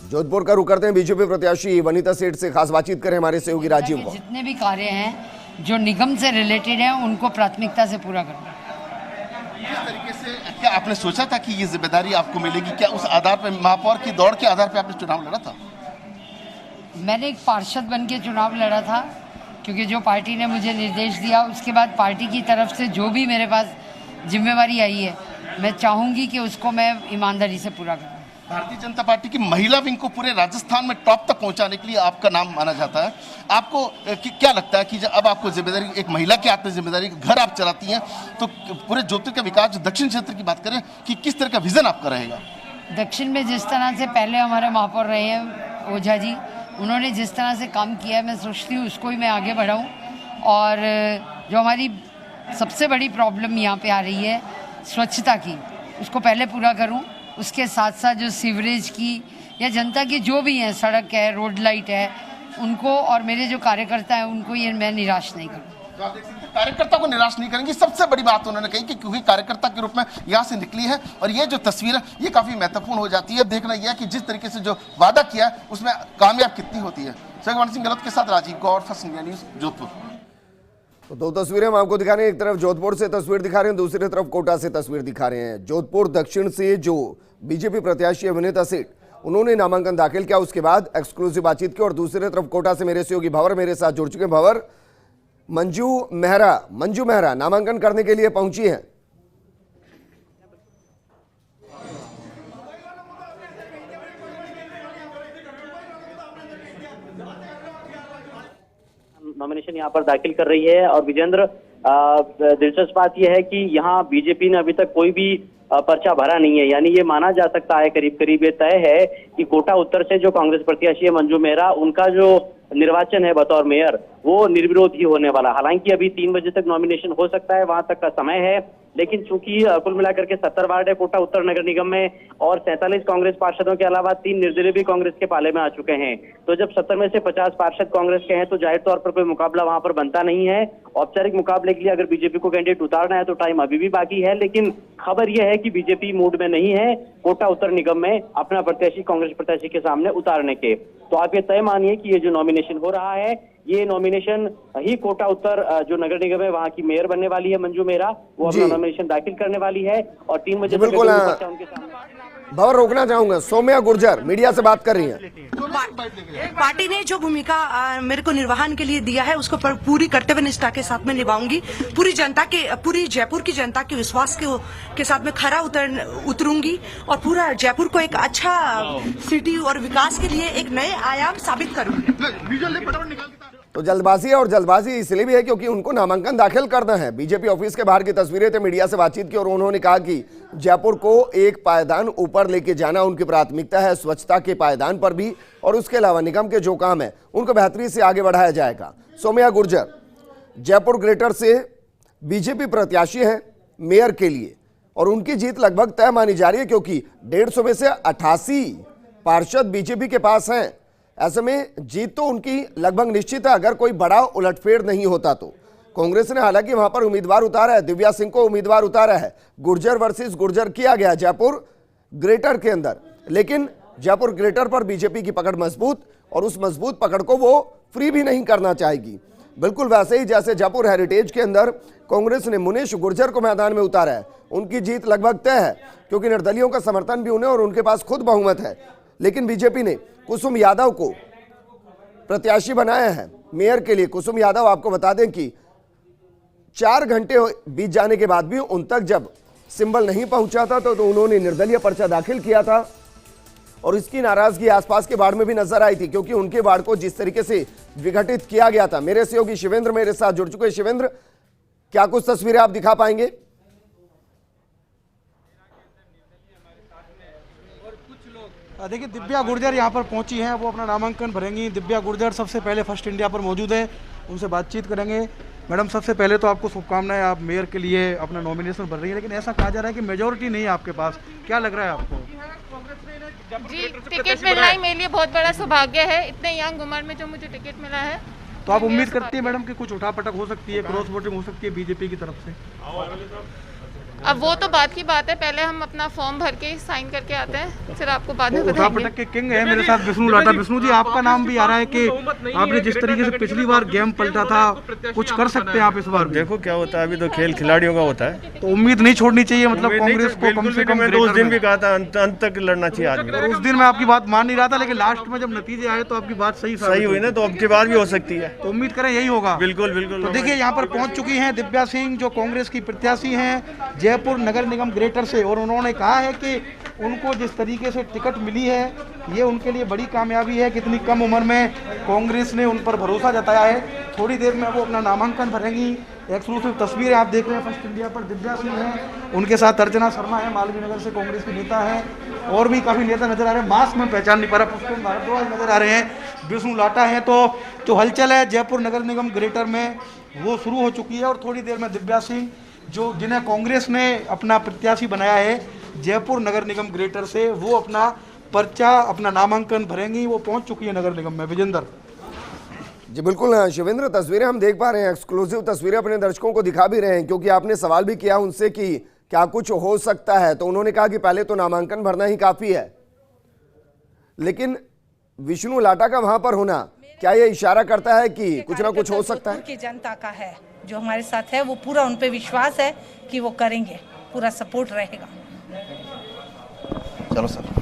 जोधपुर का रुख करते हैं बीजेपी प्रत्याशी वनिता सेठ से, खास बातचीत करें हमारे सहयोगी राजीव को। जितने भी कार्य हैं जो निगम से रिलेटेड हैं उनको प्राथमिकता से पूरा करना। किस तरीके से क्या आपने सोचा था कि ये जिम्मेदारी आपको मिलेगी? क्या उस आधार पर महापौर की दौड़ के आधार पर आपने चुनाव लड़ा था? मैंने एक पार्षद बन के चुनाव लड़ा था क्योंकि जो पार्टी ने मुझे निर्देश दिया, उसके बाद पार्टी की तरफ से जो भी मेरे पास जिम्मेवारी आई है मैं चाहूँगी कि उसको मैं ईमानदारी से पूरा करूँ। भारतीय जनता पार्टी की महिला विंग को पूरे राजस्थान में टॉप तक पहुंचाने के लिए आपका नाम माना जाता है। आपको क्या लगता है कि जब अब आपको जिम्मेदारी, एक महिला की आत्म जिम्मेदारी, घर आप चलाती हैं, तो पूरे जोधपुर का विकास, जो दक्षिण क्षेत्र की बात करें, कि किस तरह का विजन आपका रहेगा? दक्षिण में जिस तरह से पहले हमारे महापौर रहे हैं ओझा जी, उन्होंने जिस तरह से काम किया है, मैं सोचती हूँ उसको ही मैं आगे बढ़ाऊँ। और जो हमारी सबसे बड़ी प्रॉब्लम यहाँ पे आ रही है स्वच्छता की, उसको पहले पूरा करूँ। उसके साथ साथ जो सीवरेज की या जनता की जो भी है, सड़क है, रोड लाइट है, उनको और मेरे जो कार्यकर्ता हैं उनको ये मैं निराश नहीं करूँ। तो आप देख सकते हैं कार्यकर्ता को निराश नहीं करेंगे, सबसे बड़ी बात उन्होंने कही कि क्योंकि कार्यकर्ता के रूप में यहाँ से निकली है और ये जो तस्वीर है ये काफी महत्वपूर्ण हो जाती है। देखना यह है कि जिस तरीके से जो वादा किया है उसमें कामयाब कितनी होती है। सहगवान सिंह गहलोत के साथ राजीव गौर, फर्स्ट इंडिया न्यूज, जोधपुर। तो दो तस्वीरें हम आपको दिखा रहे हैं, एक तरफ जोधपुर से तस्वीर दिखा रहे हैं, दूसरी तरफ कोटा से तस्वीर दिखा रहे हैं। जोधपुर दक्षिण से जो बीजेपी प्रत्याशी वनिता सेठ, उन्होंने नामांकन दाखिल किया, उसके बाद एक्सक्लूसिव बातचीत की। और दूसरी तरफ कोटा से मेरे सहयोगी भंवर मेरे साथ जुड़ चुके हैं। भंवर, मंजू मेहरा नामांकन करने के लिए पहुंची हैं। नॉमिनेशन यहाँ पर दाखिल कर रही है। और विजेंद्र, दिलचस्प बात यह है कि यहाँ बीजेपी ने अभी तक कोई भी पर्चा भरा नहीं है, यानी ये माना जा सकता है, करीब करीब ये तय है कि कोटा उत्तर से जो कांग्रेस प्रत्याशी है मंजू मेहरा, उनका जो निर्वाचन है बतौर मेयर वो निर्विरोध ही होने वाला। हालांकि अभी 3 बजे तक नॉमिनेशन हो सकता है, वहां तक का समय है, लेकिन चूंकि कुल मिलाकर के 70 वार्ड है कोटा उत्तर नगर निगम में और 47 कांग्रेस पार्षदों के अलावा 3 निर्दलीय भी कांग्रेस के पाले में आ चुके हैं। तो जब 70 में से 50 पार्षद कांग्रेस के हैं तो जाहिर तौर पर कोई मुकाबला वहां पर बनता नहीं है। औपचारिक मुकाबले के लिए अगर बीजेपी को कैंडिडेट उतारना है तो टाइम अभी भी बाकी है, लेकिन खबर यह है कि बीजेपी मूड में नहीं है कोटा उत्तर निगम में अपना प्रत्याशी कांग्रेस प्रत्याशी के सामने उतारने के। तो आप ये तय मानिए कि ये जो नॉमिनेशन हो रहा है, ये नॉमिनेशन ही कोटा उत्तर जो नगर निगम है वहां की मेयर बनने वाली है मंजू मेहरा, वो अपना नॉमिनेशन दाखिल करने वाली है और 3 बजे बिल्कुल उनके सामने। भंवर, रोकना चाहूंगा, सौम्या गुर्जर मीडिया से बात कर रही हैं। पार्टी ने जो भूमिका मेरे को निर्वहन के लिए दिया है उसको पूरी कर्तव्य निष्ठा के साथ में निभाऊंगी। पूरी जयपुर की जनता के विश्वास के साथ में खरा उतरूंगी और पूरा जयपुर को एक अच्छा सिटी और विकास के लिए एक नए आयाम साबित करूंगी। तो जल्दबाजी है, और जल्दबाजी इसलिए भी है क्योंकि उनको नामांकन दाखिल करना है। बीजेपी ऑफिस के बाहर की तस्वीरें थे, मीडिया से बातचीत की और उन्होंने कहा कि जयपुर को एक पायदान ऊपर लेके जाना उनकी प्राथमिकता है, स्वच्छता के पायदान पर भी, और उसके अलावा निगम के जो काम है उनको बेहतरी से आगे बढ़ाया जाएगा। सौम्या गुर्जर जयपुर ग्रेटर से बीजेपी प्रत्याशी है मेयर के लिए और उनकी जीत लगभग तय मानी जा रही है क्योंकि 150 में से 88 पार्षद बीजेपी के पास हैं। ऐसे में जीत तो उनकी लगभग निश्चित है अगर कोई बड़ा उलटफेर नहीं होता तो। कांग्रेस ने हालांकि वहां पर उम्मीदवार उतारा है, दिव्या सिंह को उम्मीदवार उतारा है, गुर्जर वर्सेस गुर्जर किया गया जयपुर ग्रेटर के अंदर, लेकिन जयपुर ग्रेटर पर बीजेपी की पकड़ मजबूत और उस मजबूत पकड़ को वो फ्री भी नहीं करना चाहेगी। बिल्कुल वैसे ही जैसे जयपुर हेरिटेज के अंदर कांग्रेस ने मुनीश गुर्जर को मैदान में उतारा है, उनकी जीत लगभग तय है क्योंकि निर्दलियों का समर्थन भी उन्हें और उनके पास खुद बहुमत है। लेकिन बीजेपी ने कुसुम यादव को प्रत्याशी बनाया है मेयर के लिए। कुसुम यादव, आपको बता दें कि 4 घंटे बीत जाने के बाद भी उन तक जब सिंबल नहीं पहुंचा था तो उन्होंने निर्दलीय पर्चा दाखिल किया था और इसकी नाराजगी आसपास के वार्ड में भी नजर आई थी क्योंकि उनके वार्ड को जिस तरीके से विघटित किया गया था। मेरे सहयोगी शिवेंद्र मेरे साथ जुड़ चुके हैं। शिवेंद्र, क्या कुछ तस्वीरें आप दिखा पाएंगे? देखिए, दिव्या गुर्जर यहाँ पर पहुंची हैं, वो अपना नामांकन भरेंगी। दिव्या गुर्जर सबसे पहले फर्स्ट इंडिया पर मौजूद हैं, उनसे बातचीत करेंगे। मैडम, सबसे पहले तो आपको शुभकामनाएं, आप मेयर के लिए अपना नॉमिनेशन भर रही है, लेकिन ऐसा कहा जा रहा है कि मेजोरिटी नहीं है आपके पास, क्या लग रहा है आपको? जी, टिकट मिलना ही मेरे लिए बहुत बड़ा सौभाग्य है, इतने यंग उम्र में जो मुझे टिकट मिला है। तो आप उम्मीद करती है मैडम कि कुछ उठापटक हो सकती है, क्रॉस वोटिंग हो सकती है बीजेपी की तरफ से? अब वो तो बात की बात है, पहले हम अपना फॉर्म भर के साइन करके आते हैं, फिर आपको बाद में उठा बताएंगे। पटक के किंग है मेरे साथ विष्णु लाटा। विष्णु जी, आपका नाम भी आ रहा है कि आपने जिस तरीके से पिछली बार गेम पलटा था, कुछ कर सकते हैं आप इस बार? देखो क्या होता है, अभी तो खेल खिलाड़ियों का होता है। तो उम्मीद नहीं छोड़नी चाहिए, मतलब कांग्रेस को कम से कम। मैं तो उस दिन भी कहा था अंत तक लड़ना चाहिए आदमी। और उस दिन मैं आपकी बात मान नहीं रहा था, लेकिन लास्ट में जब नतीजे आए तो आपकी बात सही हुई ना, तो अब की बार भी हो सकती है। तो उम्मीद करें यही होगा। बिल्कुल बिल्कुल। तो देखिए यहाँ पर पहुंच चुकी हैं दिव्या सिंह, जो कांग्रेस की प्रत्याशी हैं जयपुर नगर निगम ग्रेटर से, और उन्होंने कहा है कि उनको जिस तरीके से टिकट मिली है ये उनके लिए बड़ी कामयाबी है। कितनी कम उम्र में कांग्रेस ने उन पर भरोसा जताया है। थोड़ी देर में वो अपना नामांकन भरेंगी। एक्सक्लूसिव तस्वीरें आप देख रहे हैं फर्स्ट इंडिया पर। दिव्या सिंह हैं, उनके साथ अर्चना शर्मा है, मालवीय नगर से कांग्रेस के नेता हैं, और भी काफ़ी नेता नजर आ रहे हैं। मास्क में पहचान नहीं पा रहा, पुष्पेंद्र भारद्वाज नजर आ रहे हैं, विष्णु लाटा हैं। तो जो हलचल है जयपुर नगर निगम ग्रेटर में वो शुरू हो चुकी है, और थोड़ी देर में दिव्या सिंह, जो जिन्हें कांग्रेस ने अपना प्रत्याशी बनाया है जयपुर नगर निगम ग्रेटर से, वो अपना पर्चा, अपना नामांकन भरेंगी। वो पहुंच चुकी है नगर निगम में। विजेंद्र जी बिल्कुल शिवेंद्र, तस्वीरें हम देख पा रहे हैं, एक्सक्लूसिव तस्वीरें अपने दर्शकों को दिखा भी रहे हैं, क्योंकि आपने सवाल भी किया उनसे कि क्या कुछ हो सकता है, तो उन्होंने कहा कि पहले तो नामांकन भरना ही काफी है। लेकिन विष्णु लाटा का वहां पर होना क्या ये इशारा करता है कि कुछ ना कुछ हो सकता है? की जनता का है, जो हमारे साथ है, वो पूरा उन पे विश्वास है कि वो करेंगे, पूरा सपोर्ट रहेगा। चलो सर।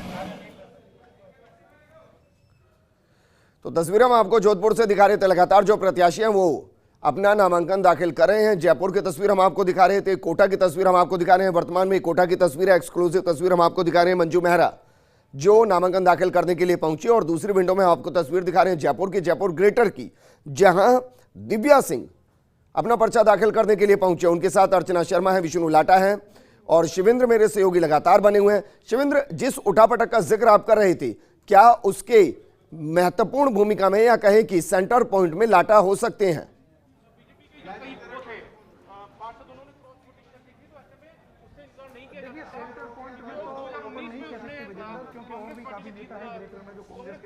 तो तस्वीरें हम आपको जोधपुर से दिखा रहे थे। लगातार जो प्रत्याशी हैं वो अपना नामांकन दाखिल कर रहे हैं। जयपुर की तस्वीर हम आपको दिखा रहे थे, कोटा की तस्वीर हम आपको दिखा रहे हैं। वर्तमान में कोटा की तस्वीर है, एक्सक्लूसिव तस्वीर हम आपको दिखा रहे हैं। मंजू मेहरा जो नामांकन दाखिल करने के लिए पहुंची, और दूसरी विंडो में आपको तस्वीर दिखा रहे हैं जयपुर की, जयपुर ग्रेटर की, जहां दिव्या सिंह अपना पर्चा दाखिल करने के लिए पहुंचे। उनके साथ अर्चना शर्मा है, विष्णु लाटा है, और शिवेंद्र मेरे सहयोगी लगातार बने हुए हैं। शिवेंद्र, जिस उठापटक का जिक्र आप कर रहे थे, क्या उसके महत्वपूर्ण भूमिका में, या कहें कि सेंटर पॉइंट में लाटा हो सकते हैं?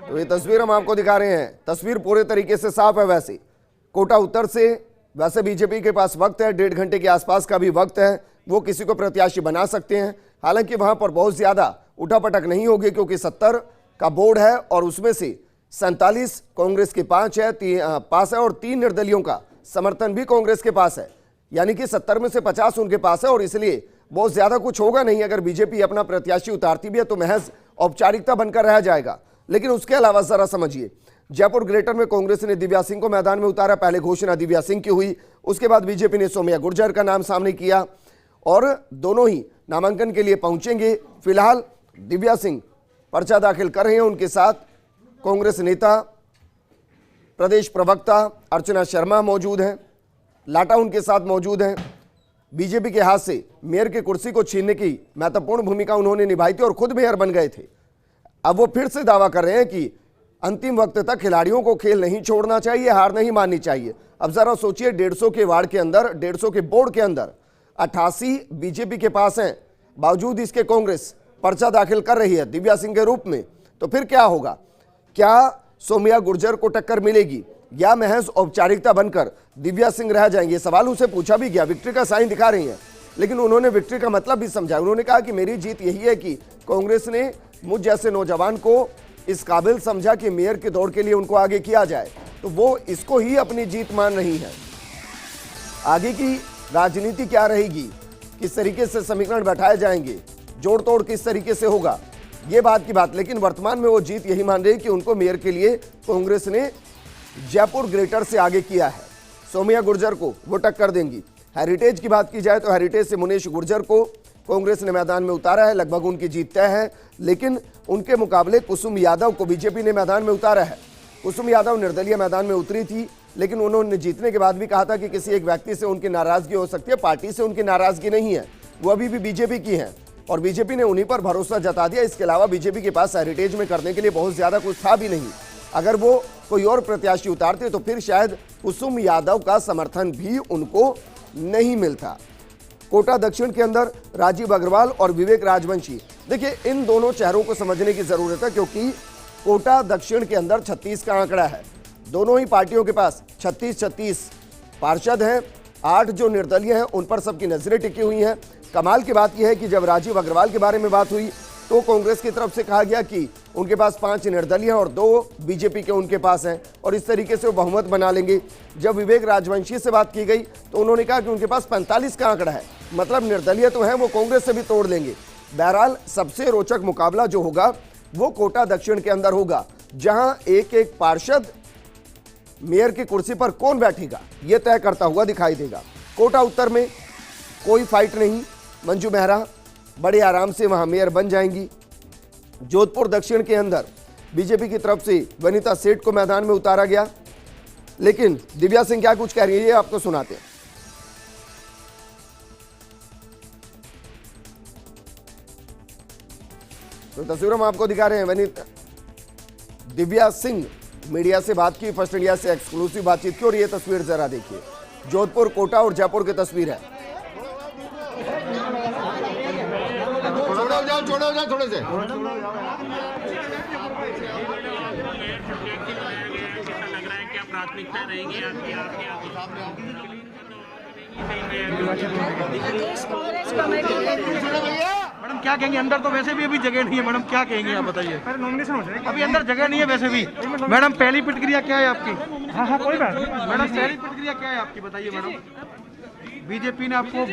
तो ये तस्वीर हम आपको दिखा रहे हैं, तस्वीर पूरे तरीके से साफ है। वैसे कोटा उत्तर से वैसे बीजेपी के पास वक्त है, 1.5 घंटे के आसपास का भी वक्त है, वो किसी को प्रत्याशी बना सकते हैं। हालांकि वहां पर बहुत ज्यादा उठापटक नहीं होगी, क्योंकि 70 का बोर्ड है, और उसमें से 47 कांग्रेस के पास है, और 3 निर्दलियों का समर्थन भी कांग्रेस के पास है, यानी कि 70 में से 50 उनके पास है, और इसलिए बहुत ज्यादा कुछ होगा नहीं। अगर बीजेपी अपना प्रत्याशी उतारती भी है तो महज औपचारिकता बनकर रह जाएगा। लेकिन उसके अलावा जरा समझिए, जयपुर ग्रेटर में कांग्रेस ने दिव्या सिंह को मैदान में उतारा। पहले घोषणा दिव्या सिंह की हुई, उसके बाद बीजेपी ने सौम्या गुर्जर का नाम सामने किया, और दोनों ही नामांकन के लिए पहुंचेंगे। फिलहाल दिव्या सिंह पर्चा दाखिल कर रहे हैं, उनके साथ कांग्रेस नेता प्रदेश प्रवक्ता अर्चना शर्मा मौजूद हैं, लाटा उनके साथ मौजूद हैं। बीजेपी के हाथ से मेयर की कुर्सी को छीनने की महत्वपूर्ण भूमिका उन्होंने निभाई थी और खुद मेयर बन गए थे। अब वो फिर से दावा कर रहे हैं कि अंतिम वक्त तक खिलाड़ियों को खेल नहीं छोड़ना चाहिए, हार नहीं माननी चाहिए। अब जरा सोचिए, 150 के वार्ड के अंदर, 150 के बोर्ड के अंदर 88 बीजेपी के पास हैं, बावजूद इसके कांग्रेस पर्चा दाखिल कर रही है दिव्या सिंह के रूप में। तो फिर क्या होगा? क्या सौम्या गुर्जर को टक्कर मिलेगी, या महज औपचारिकता बनकर दिव्या सिंह रह जाएंगे? ये सवाल उनसे पूछा भी गया। विक्ट्री का साइन दिखा रही हैं, लेकिन उन्होंने विक्ट्री का मतलब भी समझाया। उन्होंने कहा कि मेरी जीत यही है कि कांग्रेस ने मुझ जैसे नौजवान को इस काबिल समझा कि मेयर के दौड़ के लिए उनको आगे किया जाए, तो वो इसको ही अपनी जीत मान रही है। आगे की राजनीति क्या रहेगी, किस तरीके से समीकरण बैठाए जाएंगे, जोड़ तोड़ किस तरीके से होगा, ये बात की बात। लेकिन वर्तमान में वो जीत यही मान रही कि उनको मेयर के लिए कांग्रेस ने जयपुर ग्रेटर से आगे किया है। सौम्या गुर्जर को वो टक्कर देंगी। हेरिटेज की बात की जाए तो हेरिटेज से मुनीश गुर्जर को कांग्रेस ने मैदान में उतारा है, लगभग उनकी जीत तय है। लेकिन उनके मुकाबले कुसुम यादव को बीजेपी ने मैदान में उतारा है। कुसुम यादव निर्दलीय मैदान में उतरी थी, लेकिन उन्होंने जीतने के बाद भी कहा था कि किसी एक व्यक्ति से उनकी नाराजगी हो सकती है, पार्टी से उनकी नाराजगी नहीं है, वो अभी भी बीजेपी की है, और बीजेपी ने उन्हीं पर भरोसा जता दिया। इसके अलावा बीजेपी के पास हेरिटेज में करने के लिए बहुत ज्यादा कुछ था भी नहीं। अगर वो कोई और प्रत्याशी उतारते तो फिर शायद कुसुम यादव का समर्थन भी उनको नहीं मिलता। कोटा दक्षिण के अंदर राजीव अग्रवाल और विवेक राजवंशी, देखिए इन दोनों चेहरों को समझने की जरूरत है, क्योंकि कोटा दक्षिण के अंदर 36 का आंकड़ा है। दोनों ही पार्टियों के पास 36 पार्षद हैं, 8 जो निर्दलीय हैं उन पर सबकी नजरें टिकी हुई हैं। कमाल की बात यह है कि जब राजीव अग्रवाल के बारे में बात हुई तो कांग्रेस की तरफ से कहा गया कि उनके पास 5 निर्दलीय और 2 बीजेपी के उनके पास हैं और इस तरीके से वो बहुमत बना लेंगे। जब विवेक राजवंशी से बात की गई तो उन्होंने कहा कि उनके पास 45 का आंकड़ा है, मतलब निर्दलीय तो है, वो कांग्रेस से भी तोड़ लेंगे। बहरहाल सबसे रोचक मुकाबला जो होगा वो कोटा दक्षिण के अंदर होगा, जहां एक एक पार्षद मेयर की कुर्सी पर कौन बैठेगा यह तय करता हुआ दिखाई देगा। कोटा उत्तर में कोई फाइट नहीं, मंजू मेहरा बड़े आराम से वहां मेयर बन जाएंगी। जोधपुर दक्षिण के अंदर बीजेपी की तरफ से वनिता सेठ को मैदान में उतारा गया, लेकिन दिव्या सिंह क्या कुछ कह रही है ये आपको सुनाते हैं। तो तस्वीरों में आपको दिखा रहे हैं वनिता दिव्या सिंह मीडिया से बात की, फर्स्ट इंडिया से एक्सक्लूसिव बातचीत की, और ये तस्वीर जरा देखिए। जोधपुर, कोटा और जयपुर की तस्वीर है। छोड़ो जाओ थोड़े से। प्राथमिकता रहेगी मैडम क्या कहेंगे? अंदर तो वैसे भी अभी जगह नहीं है मैडम, क्या कहेंगे आप बताइए? नॉमिनेशन हो जाएगा, अभी अंदर जगह नहीं है वैसे भी। मैडम पहली प्रतिक्रिया क्या है आपकी? हाँ कोई बात नहीं मैडम, पहली प्रतिक्रिया क्या है आपकी बताइए मैडम। बीजेपी ने आपको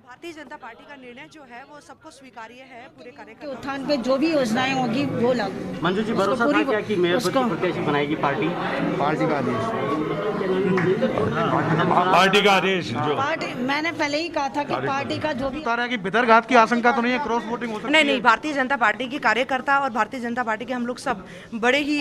भारतीय जनता पार्टी का निर्णय जो है वो सबको स्वीकार्य है, पूरे कार्यक्रम उत्थान पे जो भी योजनाएं होगी वो लागू। मंजू जी, भरोसा था क्या कि मेयर प्रत्याशी बनाएगी पार्टी? पार्टी का आदेश, पार्टी का आदेश पार्टी, मैंने पहले ही कहा था कि पार्टी का जो भी कि भितरघात की आशंका तो नहीं है, क्रॉस वोटिंग हो सकती है? नहीं, भारतीय जनता पार्टी के कार्यकर्ता और भारतीय जनता पार्टी के हम लोग सब बड़े ही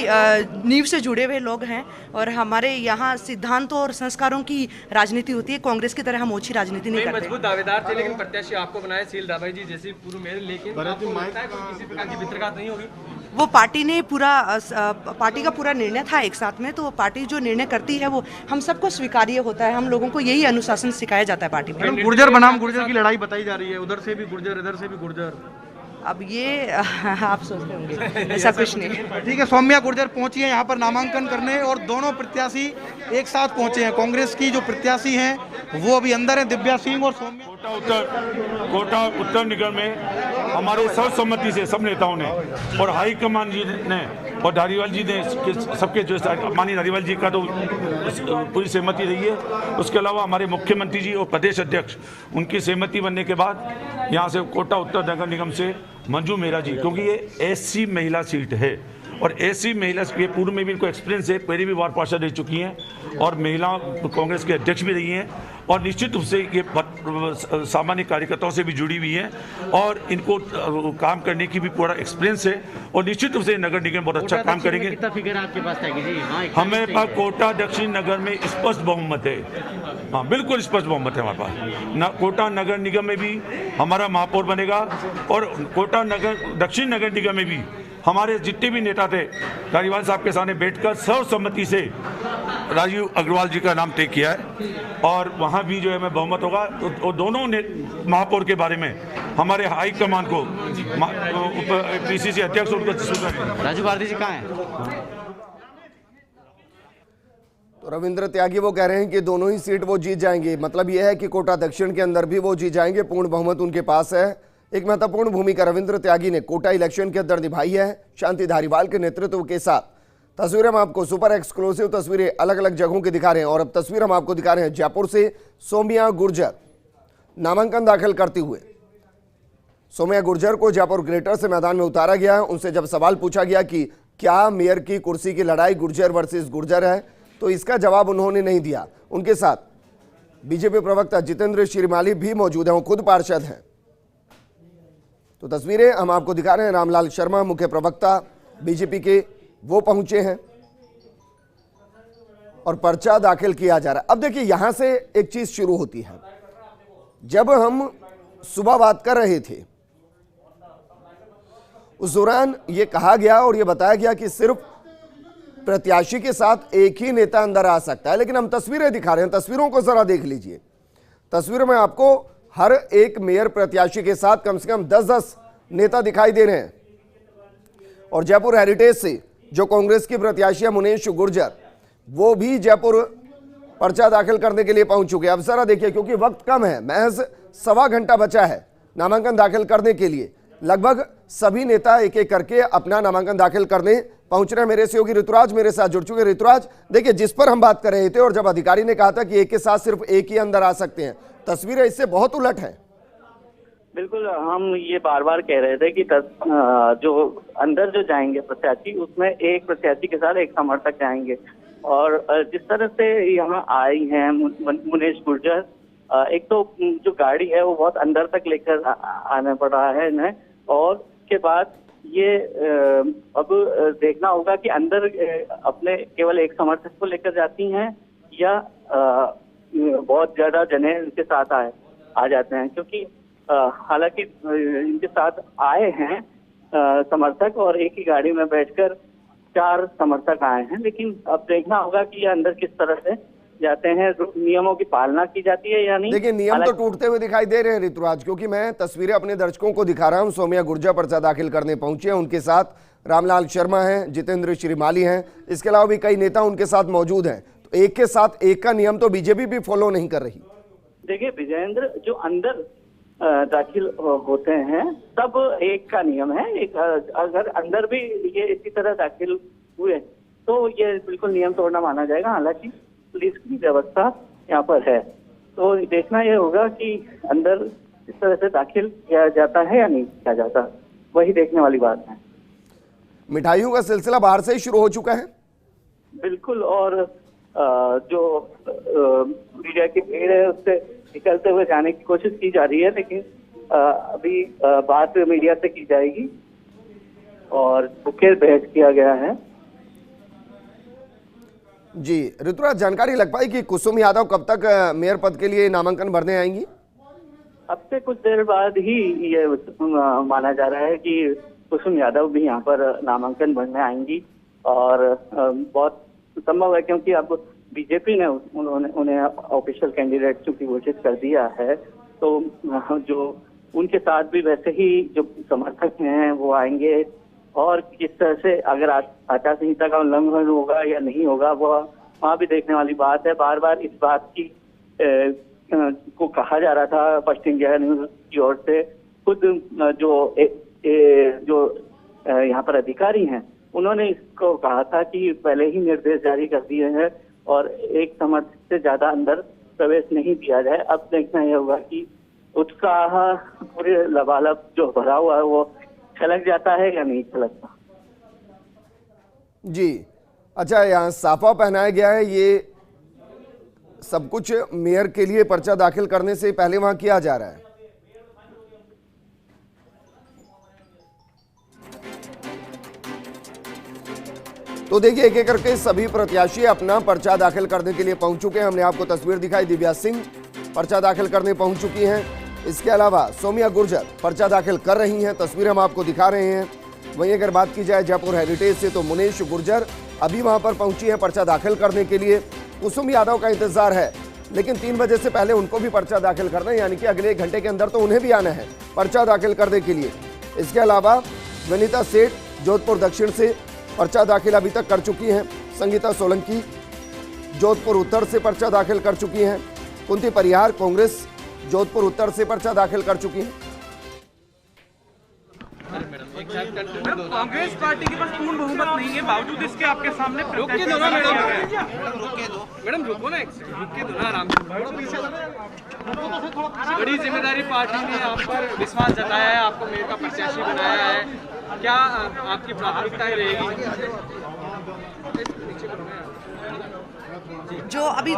नींव से जुड़े हुए लोग हैं, और हमारे यहाँ सिद्धांतों और संस्कारों की राजनीति होती है। कांग्रेस की तरह हम ओछी राजनीति नहीं करते। मजबूत दावेदार थे, लेकिन प्रत्याशी आपको बनाए सील दाबाई जी जैसे पूर्व मेयर, लेकिन किसी प्रकार की भितरघात नहीं होगी। वो पार्टी ने पार्टी का पूरा निर्णय था एक साथ में, तो वो पार्टी जो निर्णय करती है वो हम सबको स्वीकार्य होता है। हम लोगों को यही अनुशासन सिखाया जाता है पार्टी में। गुर्जर बनाम गुर्जर की लड़ाई बताई जा रही है, उधर से भी गुर्जर इधर से भी गुर्जर। अब ये आप सोचते होंगे, ऐसा कुछ नहीं। ठीक है, सौम्या गुर्जर पहुंची है यहाँ पर नामांकन करने, और दोनों प्रत्याशी एक साथ पहुंचे हैं। कांग्रेस की जो प्रत्याशी हैं वो अभी अंदर है, दिव्या सिंह और सौम्या। कोटा उत्तर निगम में हमारे सर्वसम्मति से सब नेताओं ने और हाईकमान जी ने और धारीवाल जी ने सबके जो माननीय धारीवाल जी का तो पूरी सहमति रही है। उसके अलावा हमारे मुख्यमंत्री जी और प्रदेश अध्यक्ष उनकी सहमति बनने के बाद यहाँ से कोटा उत्तर नगर निगम से मंजू मेहरा जी, क्योंकि ये एससी महिला सीट है और एससी महिला के पूर्व में भी इनको एक्सपीरियंस है, पहले भी वार्ड पार्षद रह चुकी हैं और महिला कांग्रेस के अध्यक्ष भी रही हैं, और निश्चित रूप से ये सामान्य कार्यकर्ताओं से भी जुड़ी हुई हैं और इनको काम करने की भी पूरा एक्सपीरियंस है, और निश्चित रूप से नगर निगम बहुत अच्छा काम करेंगे। कितना फिगर आपके पास है जी? हमारे पास कोटा दक्षिण नगर में स्पष्ट बहुमत है, हाँ बिल्कुल स्पष्ट बहुमत है हमारे पास। कोटा नगर निगम में भी हमारा महापौर बनेगा, और कोटा नगर दक्षिण नगर निगम में भी हमारे जितने भी नेता थे धारीवाल साहब के सामने बैठकर सर्वसम्मति से राजीव अग्रवाल जी का नाम तय किया है, और वहाँ भी जो है मैं बहुमत होगा। तो दोनों महापौर के बारे में हमारे हाईकमान को पीसीसी अध्यक्ष उनको राजू भारती जी कहाँ हैं? तो रविंद्र त्यागी वो कह रहे हैं कि दोनों ही सीट वो जीत जाएंगे, मतलब यह है कि कोटा दक्षिण के अंदर भी वो जीत जाएंगे, पूर्ण बहुमत उनके पास है। एक महत्वपूर्ण भूमिका रविंद्र त्यागी ने कोटा इलेक्शन के अंदर निभाई है शांति धारीवाल के नेतृत्व के साथ। तस्वीरें हम आपको सुपर एक्सक्लूसिव तस्वीरें अलग अलग जगहों की दिखा रहे हैं, और अब तस्वीर हम आपको दिखा रहे हैं जयपुर से सौम्या गुर्जर नामांकन दाखिल करते हुए। सौम्या गुर्जर को जयपुर ग्रेटर से मैदान में उतारा गया। उनसे जब सवाल पूछा गया कि क्या मेयर की कुर्सी की लड़ाई गुर्जर वर्सेस गुर्जर है, तो इसका जवाब उन्होंने नहीं दिया। उनके साथ बीजेपी प्रवक्ता जितेंद्र श्रीमाली भी मौजूद हैं, वो खुद पार्षद हैं। तो तस्वीरें हम आपको दिखा रहे हैं, रामलाल शर्मा मुख्य प्रवक्ता बीजेपी के वो पहुंचे हैं और पर्चा दाखिल किया जा रहा है। अब देखिए यहां से एक चीज शुरू होती है। जब हम सुबह बात कर रहे थे उस दौरान ये कहा गया और ये बताया गया कि सिर्फ प्रत्याशी के साथ एक ही नेता अंदर आ सकता है, लेकिन हम तस्वीरें दिखा रहे हैं, तस्वीरों को जरा देख लीजिए। तस्वीरों में आपको हर एक मेयर प्रत्याशी के साथ कम से कम 10-10 नेता दिखाई दे रहे हैं। और जयपुर हेरिटेज से जो कांग्रेस की प्रत्याशी मुनेश गुर्जर, वो भी जयपुर पर्चा दाखिल करने के लिए पहुंच चुके हैं। अब जरा देखिए, क्योंकि वक्त कम है, महज सवा घंटा बचा है नामांकन दाखिल करने के लिए। लगभग सभी नेता एक एक करके अपना नामांकन दाखिल करने पहुंच रहे हैं। मेरे सहयोगी ऋतुराज मेरे साथ जुड़ चुके हैं। ऋतुराज, देखिए, जिस पर हम बात कर रहे थे और जब अधिकारी ने कहा था कि एक के साथ सिर्फ एक ही अंदर आ सकते हैं, तस्वीरें इससे बहुत उलट है। बिल्कुल, हम ये बार बार कह रहे थे कि जो अंदर जो जाएंगे प्रत्याशी, उसमें एक प्रत्याशी के साथ एक समर्थक जाएंगे। और जिस तरह से यहाँ आई हैं मुनेश गुर्जर, एक तो जो गाड़ी है वो बहुत अंदर तक लेकर आना पड़ रहा है इन्हें, और उसके बाद ये अब देखना होगा कि अंदर अपने केवल एक समर्थक को लेकर जाती हैं या बहुत ज्यादा जने इनके साथ आ जाते हैं, क्योंकि हालांकि इनके साथ आए हैं समर्थक और एक ही गाड़ी में बैठकर 4 समर्थक आए हैं, लेकिन अब देखना होगा कि ये अंदर किस तरह से जाते हैं, नियमों की पालना की जाती है या नहीं। देखिए, नियम तो टूटते हुए दिखाई दे रहे हैं ऋतुराज, क्योंकि मैं तस्वीरें अपने दर्शकों को दिखा रहा हूं। सौम्या गुर्जर पर्चा दाखिल करने पहुंचे हैं, उनके साथ रामलाल शर्मा हैं, जितेंद्र श्रीमाली हैं, इसके अलावा भी कई नेता उनके साथ मौजूद हैं। तो एक के साथ एक का नियम तो बीजेपी भी फॉलो नहीं कर रही। देखिए विजेंद्र, जो अंदर दाखिल होते हैं सब एक का नियम है। एक अगर अंदर भी ये इसी तरह दाखिल हुए तो ये बिल्कुल नियम तोड़ना माना जाएगा। हालांकि पुलिस की व्यवस्था यहाँ पर है, तो देखना ये होगा कि अंदर इस तरह से दाखिल किया जाता है या नहीं किया जाता, वही देखने वाली बात है। मिठाइयों का सिलसिला बाहर से ही शुरू हो चुका है। बिल्कुल, और जो मीडिया की भीड़ है उससे निकलते हुए जाने की कोशिश की जा रही है, लेकिन अभी बात मीडिया से की जाएगी और बुके भेज किया गया है। जी ऋतुराज, जानकारी लग पाई कि कुसुम यादव कब तक मेयर पद के लिए नामांकन भरने आएंगी? अब से कुछ देर बाद ही ये माना जा रहा है कि कुसुम यादव भी यहाँ पर नामांकन भरने आएंगी, और बहुत संभव है क्योंकि अब बीजेपी ने उन्हें ऑफिशियल कैंडिडेट चूंकि घोषित कर दिया है, तो जो उनके साथ भी वैसे ही जो समर्थक हैं वो आएंगे, और किस तरह से अगर आचार संहिता का उल्लंघन होगा या नहीं होगा वह वहाँ भी देखने वाली बात है। बार बार इस बात की को कहा जा रहा था फर्स्ट इंडिया न्यूज की ओर से, खुद जो यहाँ पर अधिकारी हैं उन्होंने इसको कहा था कि पहले ही निर्देश जारी कर दिए हैं और एक समर्थक से ज्यादा अंदर प्रवेश नहीं दिया जाए। अब देखना यह होगा कि उत्साह पूरे लबालब जो भरा हुआ है वो छलक जाता है या नहीं छलकता। जी अच्छा, यहाँ साफा पहनाया गया है, ये सब कुछ मेयर के लिए पर्चा दाखिल करने से पहले वहां किया जा रहा है। तो देखिए, एक एक करके सभी प्रत्याशी अपना पर्चा दाखिल करने के लिए पहुंच चुके हैं। हमने आपको तस्वीर दिखाई, दिव्या सिंह पर्चा दाखिल करने पहुंच चुकी हैं। इसके अलावा सौम्या गुर्जर पर्चा दाखिल कर रही हैं, तस्वीर हम आपको दिखा रहे हैं। वहीं अगर बात की जाए जयपुर हेरिटेज से, तो मुनेश गुर्जर अभी वहां पर पहुंची है पर्चा दाखिल करने के लिए। कुसुम यादव का इंतजार है, लेकिन 3 बजे से पहले उनको भी पर्चा दाखिल करना है, यानी कि अगले 1 घंटे के अंदर तो उन्हें भी आना है पर्चा दाखिल करने के लिए। इसके अलावा वनिता सेठ जोधपुर दक्षिण से पर्चा दाखिल अभी तक कर चुकी हैं। संगीता सोलंकी जोधपुर उत्तर से पर्चा दाखिल कर चुकी हैं। कुंती परिहार कांग्रेस जोधपुर उत्तर से पर्चा दाखिल कर चुकी हैं। कांग्रेस पार्टी के पास पूर्ण बहुमत नहीं है, बावजूद इसके आपके सामने रोके दो ना मैडम, मैडम रुको ना, रुके दो ना आराम से। बड़ी जिम्मेदारी पार्टी ने आप पर विश्वास जताया है, आपको मेयर का प्रत्याशी बनाया है, क्या आपकी प्राथमिकताएं रहेगी? जो अभी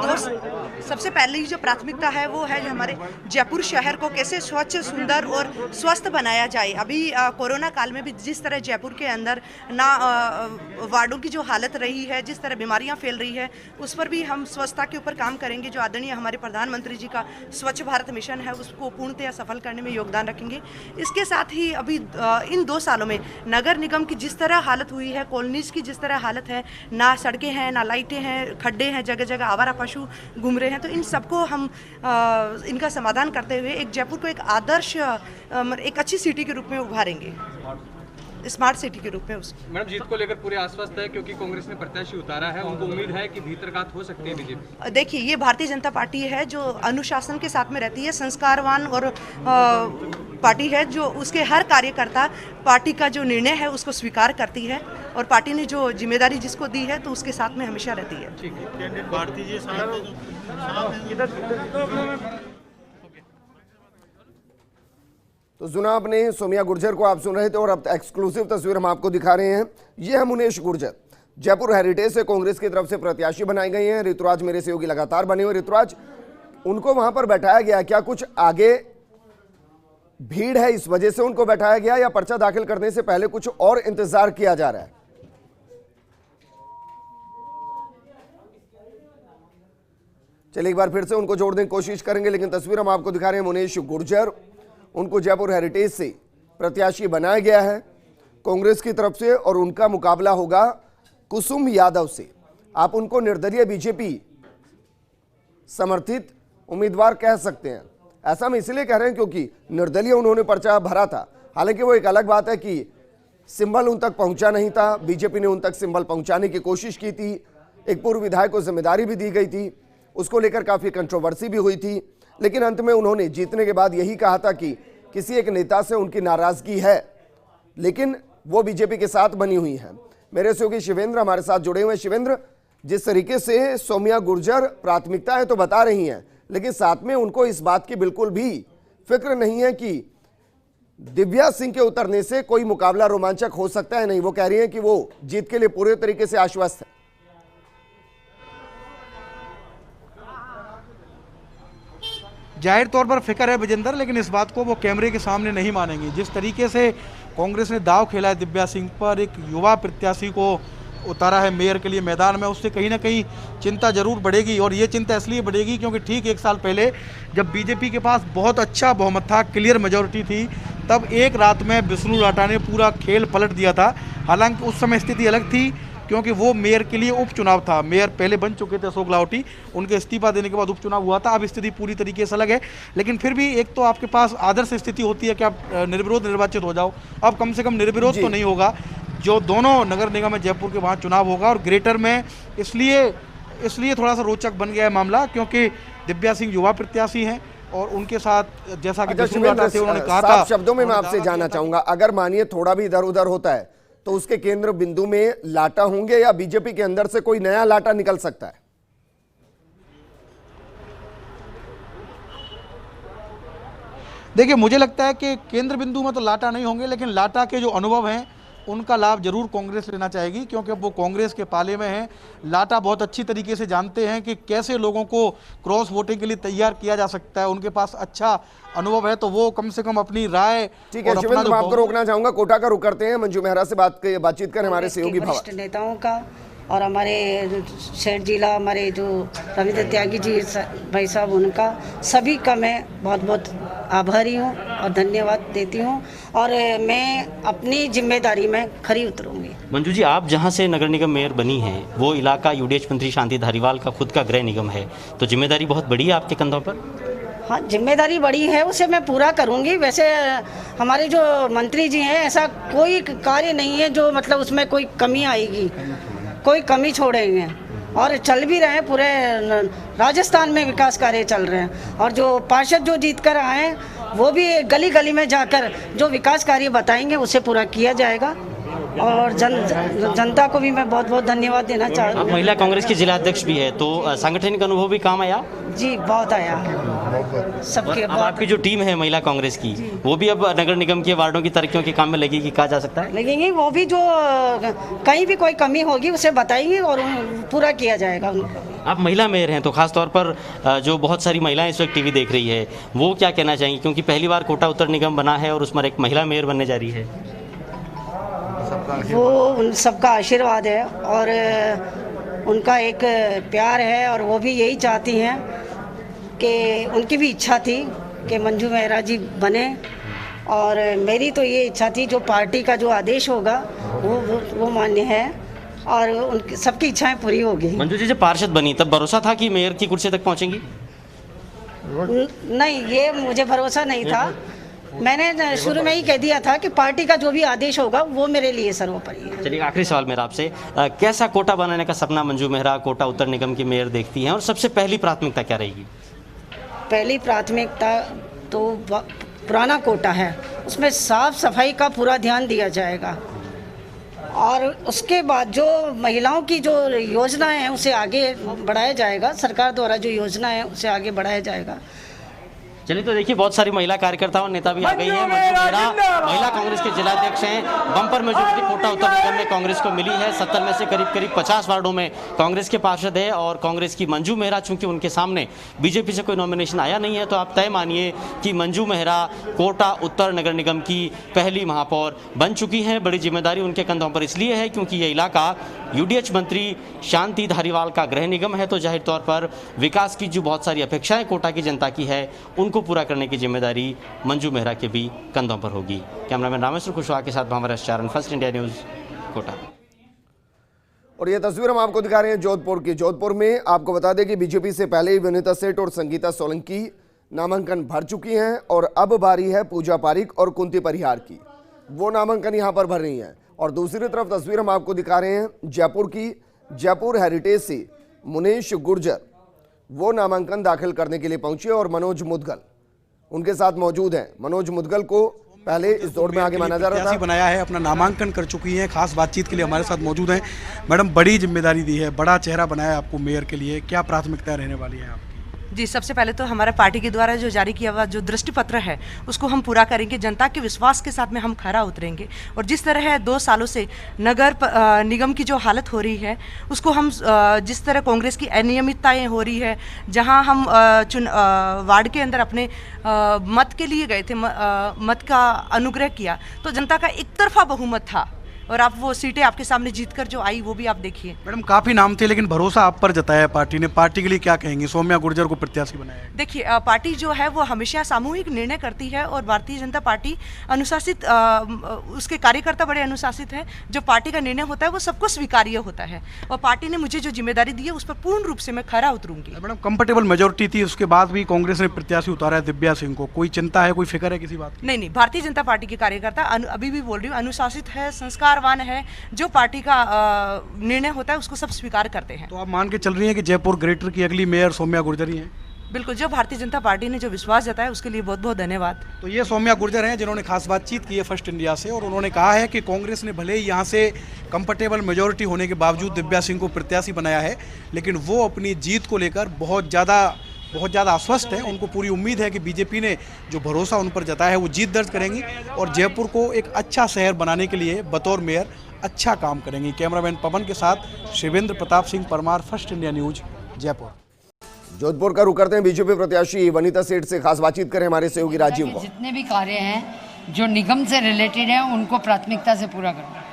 सबसे पहले ही जो प्राथमिकता है वो है जो हमारे जयपुर शहर को कैसे स्वच्छ, सुंदर और स्वस्थ बनाया जाए। अभी कोरोना काल में भी जिस तरह जयपुर के अंदर वार्डों की जो हालत रही है, जिस तरह बीमारियां फैल रही है, उस पर भी हम स्वच्छता के ऊपर काम करेंगे। जो आदरणीय हमारे प्रधानमंत्री जी का स्वच्छ भारत मिशन है उसको पूर्णतया सफल करने में योगदान रखेंगे। इसके साथ ही अभी इन 2 सालों में नगर निगम की जिस तरह हालत हुई है, कॉलोनीज की जिस तरह हालत है, ना सड़कें हैं, ना लाइटें हैं, खड्डे हैं, जगह जगह आवारा पशु घूम रहे हैं, तो इन सबको हम इनका समाधान करते हुए एक जयपुर को एक आदर्श, एक अच्छी सिटी के रूप में उभारेंगे। स्मार्ट सिटी के रूप में उसको। मैडम जीत को लेकर पूरे आश्वस्त है क्योंकि कांग्रेस ने प्रत्याशी उतारा है, उनको उम्मीद है कि भीतरघात हो सकती है बीजेपी। देखिए, ये भारतीय जनता पार्टी है जो अनुशासन के साथ में रहती है, संस्कारवान और पार्टी है जो उसके हर कार्यकर्ता पार्टी का जो निर्णय है उसको स्वीकार करती है और पार्टी ने जो जिम्मेदारी जिसको दी है तो उसके साथ में हमेशा रहती है। तो सुना आपने सोमिया गुर्जर को, आप सुन रहे थे और अब एक्सक्लूसिव तस्वीर हम आपको दिखा रहे हैं। ये है मुनेश गुर्जर, जयपुर हेरिटेज से कांग्रेस की तरफ से प्रत्याशी बनाए गए हैं। ऋतुराज मेरे सहयोगी लगातार बने हुए। ऋतुराज, उनको वहां पर बैठाया गया, क्या कुछ आगे भीड़ है इस वजह से उनको बैठाया गया या पर्चा दाखिल करने से पहले कुछ और इंतजार किया जा रहा है? चलिए एक बार फिर से उनको जोड़ने की कोशिश करेंगे, लेकिन तस्वीर हम आपको दिखा रहे हैं। मुनेश गुर्जर, उनको जयपुर हेरिटेज से प्रत्याशी बनाया गया है कांग्रेस की तरफ से और उनका मुकाबला होगा कुसुम यादव से। आप उनको निर्दलीय बीजेपी समर्थित उम्मीदवार कह सकते हैं। ऐसा हम इसलिए कह रहे हैं क्योंकि निर्दलीय उन्होंने पर्चा भरा था। हालांकि वो एक अलग बात है कि सिंबल उन तक पहुंचा नहीं था, बीजेपी ने उन तक सिंबल पहुंचाने की कोशिश की थी। एक पूर्व विधायक को जिम्मेदारी भी दी गई थी, उसको लेकर काफी कंट्रोवर्सी भी हुई थी, लेकिन अंत में उन्होंने जीतने के बाद यही कहा था कि किसी एक नेता से उनकी नाराजगी है, लेकिन वो बीजेपी के साथ बनी हुई है। मेरे सहयोगी शिवेंद्र हमारे साथ जुड़े हुए हैं। शिवेंद्र, जिस तरीके से सोमिया गुर्जर प्राथमिकता है तो बता रही हैं, लेकिन साथ में उनको इस बात की बिल्कुल भी फिक्र नहीं है कि दिव्या सिंह के उतरने से कोई मुकाबला रोमांचक हो सकता है। नहीं, वो कह रही है कि वो जीत के लिए पूरे तरीके से आश्वस्त है। जाहिर तौर पर फिक्र है विजेंद्र, लेकिन इस बात को वो कैमरे के सामने नहीं मानेंगे। जिस तरीके से कांग्रेस ने दाव खेला है दिव्या सिंह पर, एक युवा प्रत्याशी को उतारा है मेयर के लिए मैदान में, उससे कहीं ना कहीं चिंता जरूर बढ़ेगी। और ये चिंता इसलिए बढ़ेगी क्योंकि ठीक एक साल पहले जब बीजेपी के पास बहुत अच्छा बहुमत था, क्लियर मेजॉरिटी थी, तब एक रात में विष्णु लाटा ने पूरा खेल पलट दिया था। हालांकि उस समय स्थिति अलग थी क्योंकि वो मेयर के लिए उपचुनाव था। मेयर पहले बन चुके थे अशोक लाहौटी, उनके इस्तीफा देने के बाद उपचुनाव हुआ था। अब स्थिति पूरी तरीके से अलग है, लेकिन फिर भी एक तो आपके पास आदर्श स्थिति होती है कि आप निर्विरोध निर्वाचित हो जाओ। अब कम से कम निर्विरोध तो नहीं होगा। जो दोनों नगर निगम है जयपुर के, वहाँ चुनाव होगा और ग्रेटर में इसलिए थोड़ा सा रोचक बन गया है मामला क्योंकि दिव्या सिंह युवा प्रत्याशी हैं और उनके साथ जैसा कि उन्होंने कहा था। शब्दों में मैं आपसे जानना चाहूंगा, अगर मानिए थोड़ा भी इधर उधर होता है तो उसके केंद्र बिंदु में लाटा होंगे या बीजेपी के अंदर से कोई नया लाटा निकल सकता है? देखिए, मुझे लगता है कि केंद्र बिंदु में तो लाटा नहीं होंगे, लेकिन लाटा के जो अनुभव हैं उनका लाभ जरूर कांग्रेस लेना चाहेगी क्योंकि अब वो कांग्रेस के पाले में हैं। लाटा बहुत अच्छी तरीके से जानते हैं कि कैसे लोगों को क्रॉस वोटिंग के लिए तैयार किया जा सकता है। उनके पास अच्छा अनुभव है, तो वो कम से कम अपनी राय। ठीक है शिवेंद्र, मैं आपको रोकना चाहूंगा, कोटा का रुख करते हैं। मंजू मेहरा से बातचीत करें हमारे सहयोगी वरिष्ठ नेताओं का और हमारे शहर जिला हमारे जो रविंद्र त्यागी जी भाई साहब, उनका सभी का मैं बहुत बहुत आभारी हूँ और धन्यवाद देती हूँ और मैं अपनी जिम्मेदारी में खरी उतरूंगी। मंजू जी, आप जहाँ से नगर निगम मेयर बनी हैं वो इलाका यूडीएच मंत्री शांति धारीवाल का खुद का गृह निगम है, तो जिम्मेदारी बहुत बड़ी है आपके कंधों पर? हाँ, जिम्मेदारी बड़ी है, उसे मैं पूरा करूंगी। वैसे हमारे जो मंत्री जी हैं, ऐसा कोई कार्य नहीं है जो मतलब उसमें कोई कमी आएगी, कोई कमी छोड़ेंगे और चल भी रहे हैं। पूरे राजस्थान में विकास कार्य चल रहे हैं और जो पार्षद जो जीत कर आए हैं वो भी गली गली में जाकर जो विकास कार्य बताएंगे उसे पूरा किया जाएगा। और जनता को भी मैं बहुत बहुत धन्यवाद देना चाहूँगा। आप महिला कांग्रेस की जिला अध्यक्ष भी है, तो सांगठनिक अनुभव भी काम आया? जी, बहुत आया सबके। अब आपकी जो टीम है महिला कांग्रेस की, वो भी अब नगर निगम के वार्डों की तरक्कियों के काम में लगेगी, कहा जा सकता है? लगेंगी, वो भी जो कहीं भी कोई कमी होगी उसे बताएंगे और पूरा किया जाएगा। आप महिला मेयर हैं तो खास तौर पर जो बहुत सारी महिलाएं इस वक्त टीवी देख रही है, वो क्या कहना चाहेंगी क्योंकि पहली बार कोटा उत्तर निगम बना है और उसमें एक महिला मेयर बनने जा रही है? वो उन सबका आशीर्वाद है और उनका एक प्यार है और वो भी यही चाहती हैं कि उनकी भी इच्छा थी कि मंजू मेहरा जी बने और मेरी तो ये इच्छा थी जो पार्टी का जो आदेश होगा वो मान्य है और उनकी सबकी इच्छाएं पूरी होगी। मंजू जी, जब पार्षद बनी तब भरोसा था कि मेयर की कुर्सी तक पहुंचेंगी? नहीं, ये मुझे भरोसा नहीं था मैंने शुरू में ही कह दिया था कि पार्टी का जो भी आदेश होगा वो मेरे लिए सर्वोपरि है। चलिए आखिरी सवाल मेरा आपसे, कैसा कोटा बनाने का सपना मंजू मेहरा कोटा उत्तर निगम की मेयर देखती हैं और सबसे पहली प्राथमिकता क्या रहेगी? पहली प्राथमिकता तो पुराना कोटा है, उसमें साफ सफाई का पूरा ध्यान दिया जाएगा और उसके बाद जो महिलाओं की जो योजनाएं हैं उसे आगे बढ़ाया जाएगा। सरकार द्वारा जो योजना है उसे आगे बढ़ाया जाएगा। चलिए तो देखिए बहुत सारी महिला कार्यकर्ता और नेता भी आ गई है। मंजू मेहरा महिला कांग्रेस के जिलाध्यक्ष हैं। बम्पर मेजोरिटी कोटा उत्तर निगम में कांग्रेस को मिली है। 70 में से करीब 50 वार्डों में कांग्रेस के पार्षद है और कांग्रेस की मंजू मेहरा, चूंकि उनके सामने बीजेपी से कोई नॉमिनेशन आया नहीं है, तो आप तय मानिए कि मंजू मेहरा कोटा उत्तर नगर निगम की पहली महापौर बन चुकी हैं। बड़ी जिम्मेदारी उनके कंधों पर इसलिए है क्योंकि ये इलाका यूडीएच मंत्री शांति धारीवाल का गृह निगम है, तो जाहिर तौर पर विकास की जो बहुत सारी अपेक्षाएं कोटा की जनता की है उनको पूरा करने की जिम्मेदारी मंजू मेहरा के भी कंधों पर होगी। कैमरामैन रामेश्वर कुशवाहा के साथ Bhawar S first India news, Kota. और ये तस्वीर हम आपको दिखा रहे हैं जोधपुर की। जोधपुर में आपको बता दें कि बीजेपी से पहले ही विनीता सेठ और संगीता सोलंकी नामांकन भर चुकी हैं और अब बारी है पूजा पारिक और कुंती परिहार की, वो नामांकन यहां पर भर रही हैं। और दूसरी तरफ तस्वीर हम आपको दिखा रहे हैं जयपुर की। जयपुर हेरिटेज से मुनेश गुर्जर वो नामांकन दाखिल करने के लिए पहुंचे और मनोज मुदगल उनके साथ मौजूद हैं। मनोज मुदगल को पहले इस दौर में आगे माना जा रहा था, बनाया है, अपना नामांकन कर चुकी हैं, खास बातचीत के लिए हमारे साथ मौजूद हैं। मैडम, बड़ी जिम्मेदारी दी है, बड़ा चेहरा बनाया है आपको मेयर के लिए, क्या प्राथमिकताएं रहने वाली हैं आपकी? जी, सबसे पहले तो हमारा पार्टी के द्वारा जो जारी किया हुआ जो दृष्टि पत्र है उसको हम पूरा करेंगे। जनता के विश्वास के साथ में हम खरा उतरेंगे और जिस तरह है 2 सालों से नगर निगम की जो हालत हो रही है उसको हम जिस तरह कांग्रेस की अनियमितताएं हो रही है, जहां हम वार्ड के अंदर अपने मत के लिए गए थे, मत का अनुग्रह किया तो जनता का एक तरफा बहुमत था और आप वो सीटें आपके सामने जीतकर जो आई वो भी आप देखिए। मैडम, काफी नाम थे लेकिन भरोसा आप पर जताया है पार्टी ने, पार्टी के लिए क्या कहेंगे? सौम्या गुर्जर को प्रत्याशी बनाया है। देखिए, पार्टी जो है वो हमेशा सामूहिक निर्णय करती है और भारतीय जनता पार्टी अनुशासित, उसके कार्यकर्ता बड़े अनुशासित हैं। जो पार्टी का निर्णय होता है वो सबको स्वीकार्य होता है और पार्टी ने मुझे जो जिम्मेदारी दी है उस पर पूर्ण रूप से मैं खरा उतरूंगी। मैडम, कंफर्टेबल मेजोरिटी थी, उसके बाद भी कांग्रेस ने प्रत्याशी उतारा है दिव्या सिंह को, कोई चिंता है, कोई फिक्र है किसी बात की? नहीं, भारतीय जनता पार्टी के कार्यकर्ता अभी भी बोल रही हूँ अनुशासित है, संस्कारवान है, जो पार्टी का निर्णय होता है उसको सब स्वीकार करते हैं। तो आप मान के चल रही हैं कि जयपुर ग्रेटर की अगली मेयर सौम्या गुर्जर ही हैं? बिल्कुल, जो भारतीय जनता पार्टी ने जो विश्वास जताया उसके लिए बहुत बहुत धन्यवाद। तो ये सौम्या गुर्जर हैं जिन्होंने खास बातचीत की है फर्स्ट इंडिया से और उन्होंने कहा है कि कांग्रेस ने भले ही यहाँ से कंफर्टेबल मेजोरिटी होने के बावजूद दिव्या सिंह को प्रत्याशी बनाया है, लेकिन वो अपनी जीत को लेकर बहुत ज़्यादा आश्वस्त है। उनको पूरी उम्मीद है कि बीजेपी ने जो भरोसा उन पर जताया है वो जीत दर्ज करेंगी और जयपुर को एक अच्छा शहर बनाने के लिए बतौर मेयर अच्छा काम करेंगी। कैमरामैन पवन के साथ Shivendra Pratap Singh Parmar, first India news, Jaipur. Jodhpur का रुख करते हैं बीजेपी प्रत्याशी वनीता सेठ से, खास बातचीत करें हमारे सहयोगी राजीव को। जितने भी कार्य हैं जो निगम से रिलेटेड हैं उनको प्राथमिकता से पूरा करना।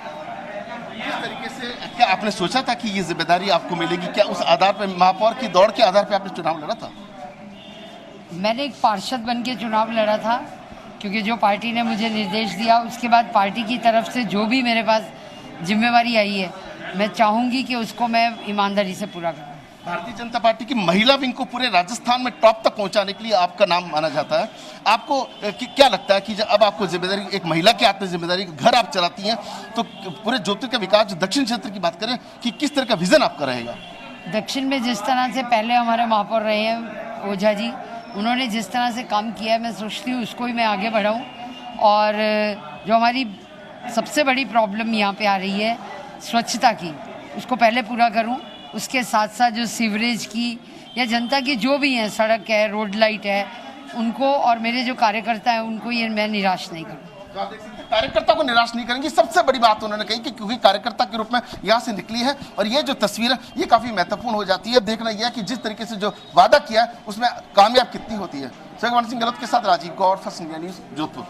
किस तरीके से, क्या आपने सोचा था कि ये जिम्मेदारी आपको मिलेगी? क्या उस आधार पर, महापौर की दौड़ के आधार पर आपने चुनाव लड़ा था? मैंने एक पार्षद बन के चुनाव लड़ा था क्योंकि जो पार्टी ने मुझे निर्देश दिया, उसके बाद पार्टी की तरफ से जो भी मेरे पास जिम्मेवारी आई है मैं चाहूँगी कि उसको मैं ईमानदारी से पूरा करूँ। भारतीय जनता पार्टी की महिला विंग को पूरे राजस्थान में टॉप तक पहुंचाने के लिए आपका नाम माना जाता है। आपको क्या लगता है कि जब अब आपको जिम्मेदारी, एक महिला के हाथ में जिम्मेदारी, घर आप चलाती हैं, तो पूरे जोधपुर का विकास, जो दक्षिण क्षेत्र की बात करें, कि किस तरह का विजन आपका रहेगा? दक्षिण में जिस तरह से पहले हमारे महापौर रहे हैं ओझा जी, उन्होंने जिस तरह से काम किया है मैं सोचती हूँ उसको ही मैं आगे बढ़ाऊँ और जो हमारी सबसे बड़ी प्रॉब्लम यहाँ पे आ रही है स्वच्छता की, उसको पहले पूरा करूँ। उसके साथ साथ जो सीवरेज की या जनता की जो भी है, सड़क है, रोड लाइट है, उनको और मेरे जो कार्यकर्ता हैं उनको ये मैं निराश नहीं करूँ। तो आप देख सकते हैं कार्यकर्ता को निराश नहीं करेंगे, सबसे बड़ी बात उन्होंने कही कि क्योंकि कार्यकर्ता के रूप में यहाँ से निकली है और ये जो तस्वीर है ये काफ़ी महत्वपूर्ण हो जाती है। देखना यह है कि जिस तरीके से जो वादा किया है उसमें कामयाब कितनी होती है। जगवान सिंह गहलोत के साथ राजीव गौर, फर्स्ट इंडिया न्यूज़, जोधपुर।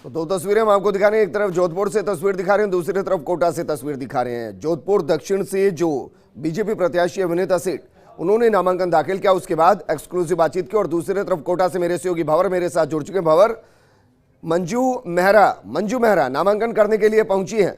तो 2 तस्वीरें हम आपको दिखा रहे हैं, एक तरफ जोधपुर से तस्वीर दिखा रहे हैं, दूसरी तरफ कोटा से तस्वीर दिखा रहे हैं। जोधपुर दक्षिण से जो बीजेपी प्रत्याशी वनीता सेठ, उन्होंने नामांकन दाखिल किया, उसके बाद एक्सक्लूसिव बातचीत की। और दूसरी तरफ कोटा से मेरे सहयोगी भंवर मेरे साथ जुड़ चुके हैं। भंवर, मंजू मेहरा नामांकन करने के लिए पहुंची हैं।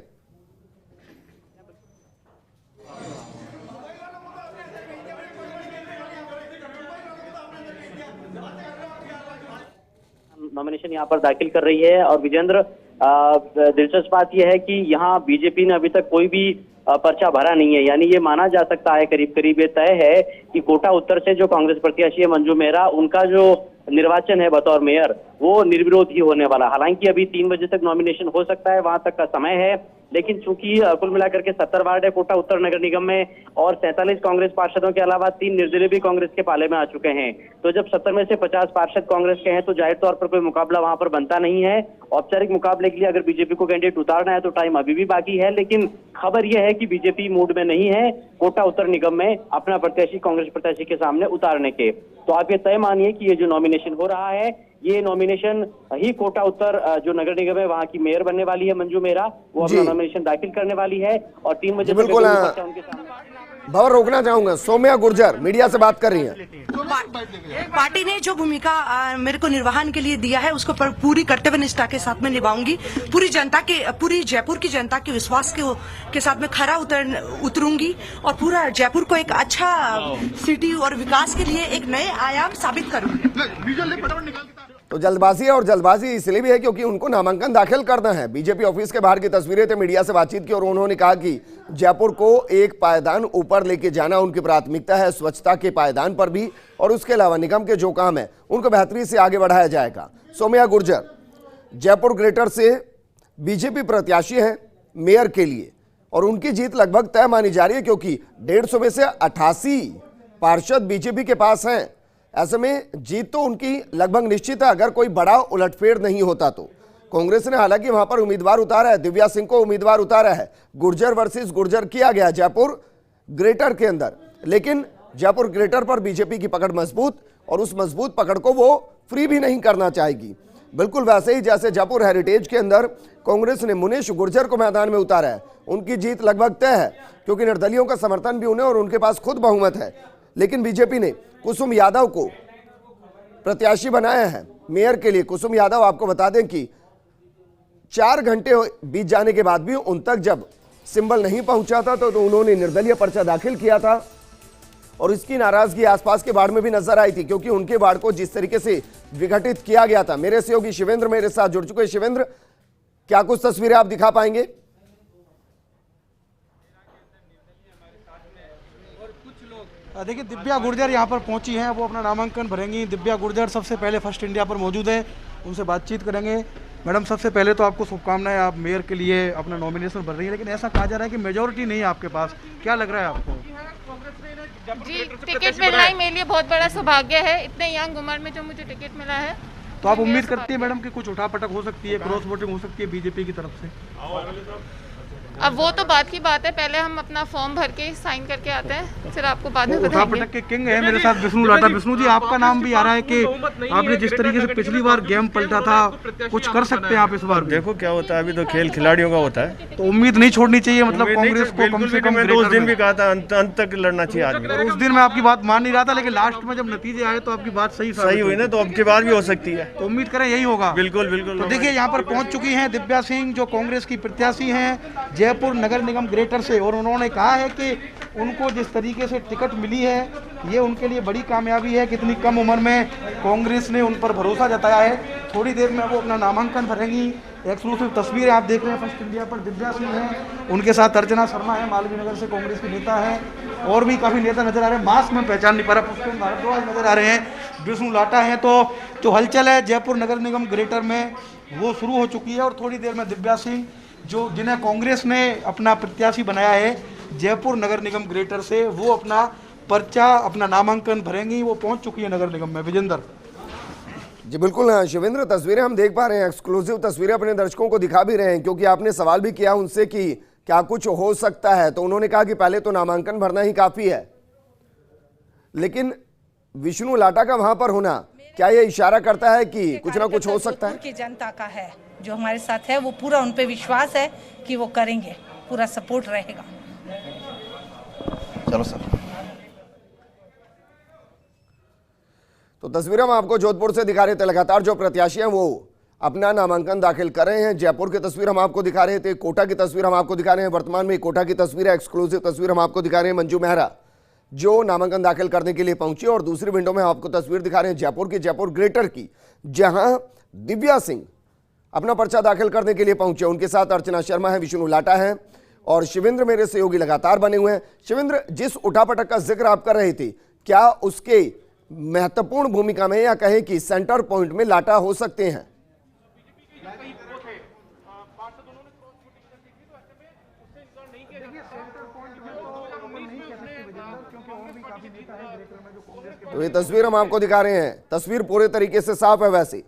नॉमिनेशन यहाँ पर दाखिल कर रही है। और विजेंद्र, दिलचस्प बात यह है कि यहाँ बीजेपी ने अभी तक कोई भी पर्चा भरा नहीं है, यानी ये माना जा सकता है, करीब करीब ये तय है कि कोटा उत्तर से जो कांग्रेस प्रत्याशी है मंजू मेहरा, उनका जो निर्वाचन है बतौर मेयर वो निर्विरोध ही होने वाला। हालांकि अभी 3 बजे तक नॉमिनेशन हो सकता है, वहां तक का समय है, लेकिन चूंकि कुल मिलाकर के 70 वार्ड है कोटा उत्तर नगर निगम में और 47 कांग्रेस पार्षदों के अलावा 3 निर्दलीय भी कांग्रेस के पाले में आ चुके हैं, तो जब 70 में से 50 पार्षद कांग्रेस के हैं तो जाहिर तौर पर कोई मुकाबला वहां पर बनता नहीं है। औपचारिक मुकाबले के लिए अगर बीजेपी को कैंडिडेट उतारना है तो टाइम अभी भी बाकी है, लेकिन खबर यह है कि बीजेपी मूड में नहीं है कोटा उत्तर निगम में अपना प्रत्याशी कांग्रेस प्रत्याशी के सामने उतारने के। तो आप ये तय मानिए कि ये जो नॉमिनेशन हो रहा है, ये नॉमिनेशन ही कोटा उत्तर जो नगर निगम है वहां की मेयर बनने वाली है मंजू मेहरा, वो अपना नॉमिनेशन दाखिल करने वाली है और 3 बजे बिल्कुल उनके सामने। भवर रोकना चाहूंगा, सौम्या गुर्जर मीडिया से बात कर रही हैं। पार्टी ने जो भूमिका मेरे को निर्वहन के लिए दिया है उसको पूरी कर्तव्य निष्ठा के साथ में निभाऊंगी। पूरी जयपुर की जनता के विश्वास के साथ में खरा उतरूंगी और पूरा जयपुर को एक अच्छा सिटी और विकास के लिए एक नए आयाम साबित करूंगी। तो जल्दबाजी है, और जल्दबाजी इसलिए भी है क्योंकि उनको नामांकन दाखिल करना है। बीजेपी ऑफिस के बाहर की तस्वीरें थे, मीडिया से बातचीत की और उन्होंने कहा कि जयपुर को एक पायदान ऊपर लेके जाना उनकी प्राथमिकता है, स्वच्छता के पायदान पर भी, और उसके अलावा निगम के जो काम है उनको बेहतरी से आगे बढ़ाया जाएगा। सौम्या गुर्जर जयपुर ग्रेटर से बीजेपी प्रत्याशी है मेयर के लिए और उनकी जीत लगभग तय मानी जा रही है क्योंकि 150 में से 88 पार्षद बीजेपी के पास हैं। ऐसे में जीत तो उनकी लगभग निश्चित है अगर कोई बड़ा उलटफेर नहीं होता तो। कांग्रेस ने हालांकि वहां पर उम्मीदवार उतारा है, दिव्या सिंह को उम्मीदवार उतारा है, गुर्जर वर्सेस गुर्जर किया गया जयपुर ग्रेटर के अंदर, लेकिन जयपुर ग्रेटर पर बीजेपी की पकड़ मजबूत और उस मजबूत पकड़ को वो फ्री भी नहीं करना चाहेगी। बिल्कुल वैसे ही जैसे जयपुर हेरिटेज के अंदर कांग्रेस ने मुनीश गुर्जर को मैदान में उतारा है, उनकी जीत लगभग तय है क्योंकि निर्दलियों का समर्थन भी उन्हें और उनके पास खुद बहुमत है। लेकिन बीजेपी ने कुसुम यादव को प्रत्याशी बनाया है मेयर के लिए। कुसुम यादव आपको बता दें कि 4 घंटे बीत जाने के बाद भी उन तक जब सिंबल नहीं पहुंचा था तो उन्होंने निर्दलीय पर्चा दाखिल किया था और इसकी नाराजगी आसपास के वार्ड में भी नजर आई थी क्योंकि उनके वार्ड को जिस तरीके से विघटित किया गया था। मेरे सहयोगी शिवेंद्र मेरे साथ जुड़ चुके हैं। शिवेंद्र, क्या कुछ तस्वीरें आप दिखा पाएंगे? देखिए, दिव्या गुर्जर यहाँ पर पहुंची हैं, वो अपना नामांकन भरेंगी। दिव्या गुर्जर सबसे पहले फर्स्ट इंडिया पर मौजूद हैं, उनसे बातचीत करेंगे। मैडम, सबसे पहले तो आपको शुभकामनाएं, आप मेयर के लिए अपना नॉमिनेशन भर रही है, लेकिन ऐसा कहा जा रहा है कि मेजोरिटी नहीं है आपके पास, क्या लग रहा है आपको? जी, टिकट मिलना ही मेरे लिए बहुत बड़ा सौभाग्य है, इतने यंग उम्र में जो मुझे टिकट मिला है। तो आप उम्मीद करती है मैडम कि कुछ उठापटक हो सकती है, क्रॉस वोटिंग हो सकती है बीजेपी की तरफ से? अब वो तो बात की बात है, पहले हम अपना फॉर्म भर के साइन करके आते हैं, फिर आपको बाद में बताएंगे। उठापटक के किंग है मेरे साथ विष्णु लाटा। विष्णु जी, आपका नाम भी आ रहा है कि आपने जिस तरीके से पिछली बार गेम पलटा था, कुछ कर सकते हैं आप इस बार? देखो क्या होता है, अभी तो खेल खिलाड़ियों का होता है, तो उम्मीद नहीं छोड़नी चाहिए, मतलब कांग्रेस को कम से कम। मैंने उस दिन भी कहा था अंत तक लड़ना चाहिए आदमी। उस दिन मैं आपकी बात मान नहीं रहा था, लेकिन लास्ट में जब नतीजे आए तो आपकी बात सही हुई ना, तो अब की बार भी हो सकती है, तो उम्मीद करें यही होगा। बिल्कुल बिल्कुल। तो देखिए, यहाँ पर पहुंच चुकी हैं दिव्या सिंह, जो कांग्रेस की प्रत्याशी हैं जयपुर नगर निगम ग्रेटर से, और उन्होंने कहा है कि उनको जिस तरीके से टिकट मिली है ये उनके लिए बड़ी कामयाबी है। कितनी कम उम्र में कांग्रेस ने उन पर भरोसा जताया है। थोड़ी देर में वो अपना नामांकन भरेंगी। एक्सक्लूसिव तस्वीरें आप देख रहे हैं फर्स्ट इंडिया पर। दिव्या सिंह है, उनके साथ अर्चना शर्मा है, मालवीय नगर से कांग्रेस के नेता है, और भी काफ़ी नेता नजर आ रहे हैं। मास्क में पहचान नहीं पा रहा, पुष्पेंद्र भारद्वाज नजर आ रहे हैं, विष्णु लाटा है। तो जो हलचल है जयपुर नगर निगम ग्रेटर में वो शुरू हो चुकी है और थोड़ी देर में दिव्या सिंह, जो जिन्हें कांग्रेस ने अपना प्रत्याशी बनाया है जयपुर नगर निगम ग्रेटर से, वो अपना पर्चा, अपना नामांकन भरेंगी। वो पहुंच चुकी है नगर निगम में। विजेंद्र जी बिल्कुल। हाँ शिवेंद्र, तस्वीरें हम देख पा रहे हैं, एक्सक्लूसिव तस्वीरें अपने दर्शकों को दिखा भी रहे हैं क्योंकि आपने सवाल भी किया उनसे कि क्या कुछ हो सकता है, तो उन्होंने कहा कि पहले तो नामांकन भरना ही काफी है, लेकिन विष्णु लाटा का वहां पर होना क्या ये इशारा करता है कि कुछ ना कुछ हो सकता है? की जनता का है जो हमारे साथ है, वो पूरा उन पे विश्वास है कि वो करेंगे, पूरा सपोर्ट रहेगा। चलो सर। तो तस्वीरें हम आपको जोधपुर से दिखा रहे थे। लगातार जो प्रत्याशी हैं वो अपना नामांकन दाखिल कर रहे हैं। जयपुर की तस्वीर हम आपको दिखा रहे थे, कोटा की तस्वीर हम आपको दिखा रहे हैं। वर्तमान में कोटा की तस्वीर है, एक्सक्लूसिव तस्वीर हम आपको दिखा रहे हैं मंजू मेहरा जो नामांकन दाखिल करने के लिए पहुंची, और दूसरी विंडो में आपको तस्वीर दिखा रहे हैं जयपुर की, जयपुर ग्रेटर की, जहां दिव्या सिंह अपना पर्चा दाखिल करने के लिए पहुंचे। उनके साथ अर्चना शर्मा है, विष्णु लाटा है और शिवेंद्र मेरे सहयोगी लगातार बने हुए हैं। शिवेंद्र, जिस उठापटक का जिक्र आप कर रहे थे, क्या उसके महत्वपूर्ण भूमिका में या कहें कि सेंटर पॉइंट में लाटा हो सकते हैं? तो ये तस्वीर हम आपको दिखा रहे हैं। तस्वीर पूरे तरीके से साफ है। वैसे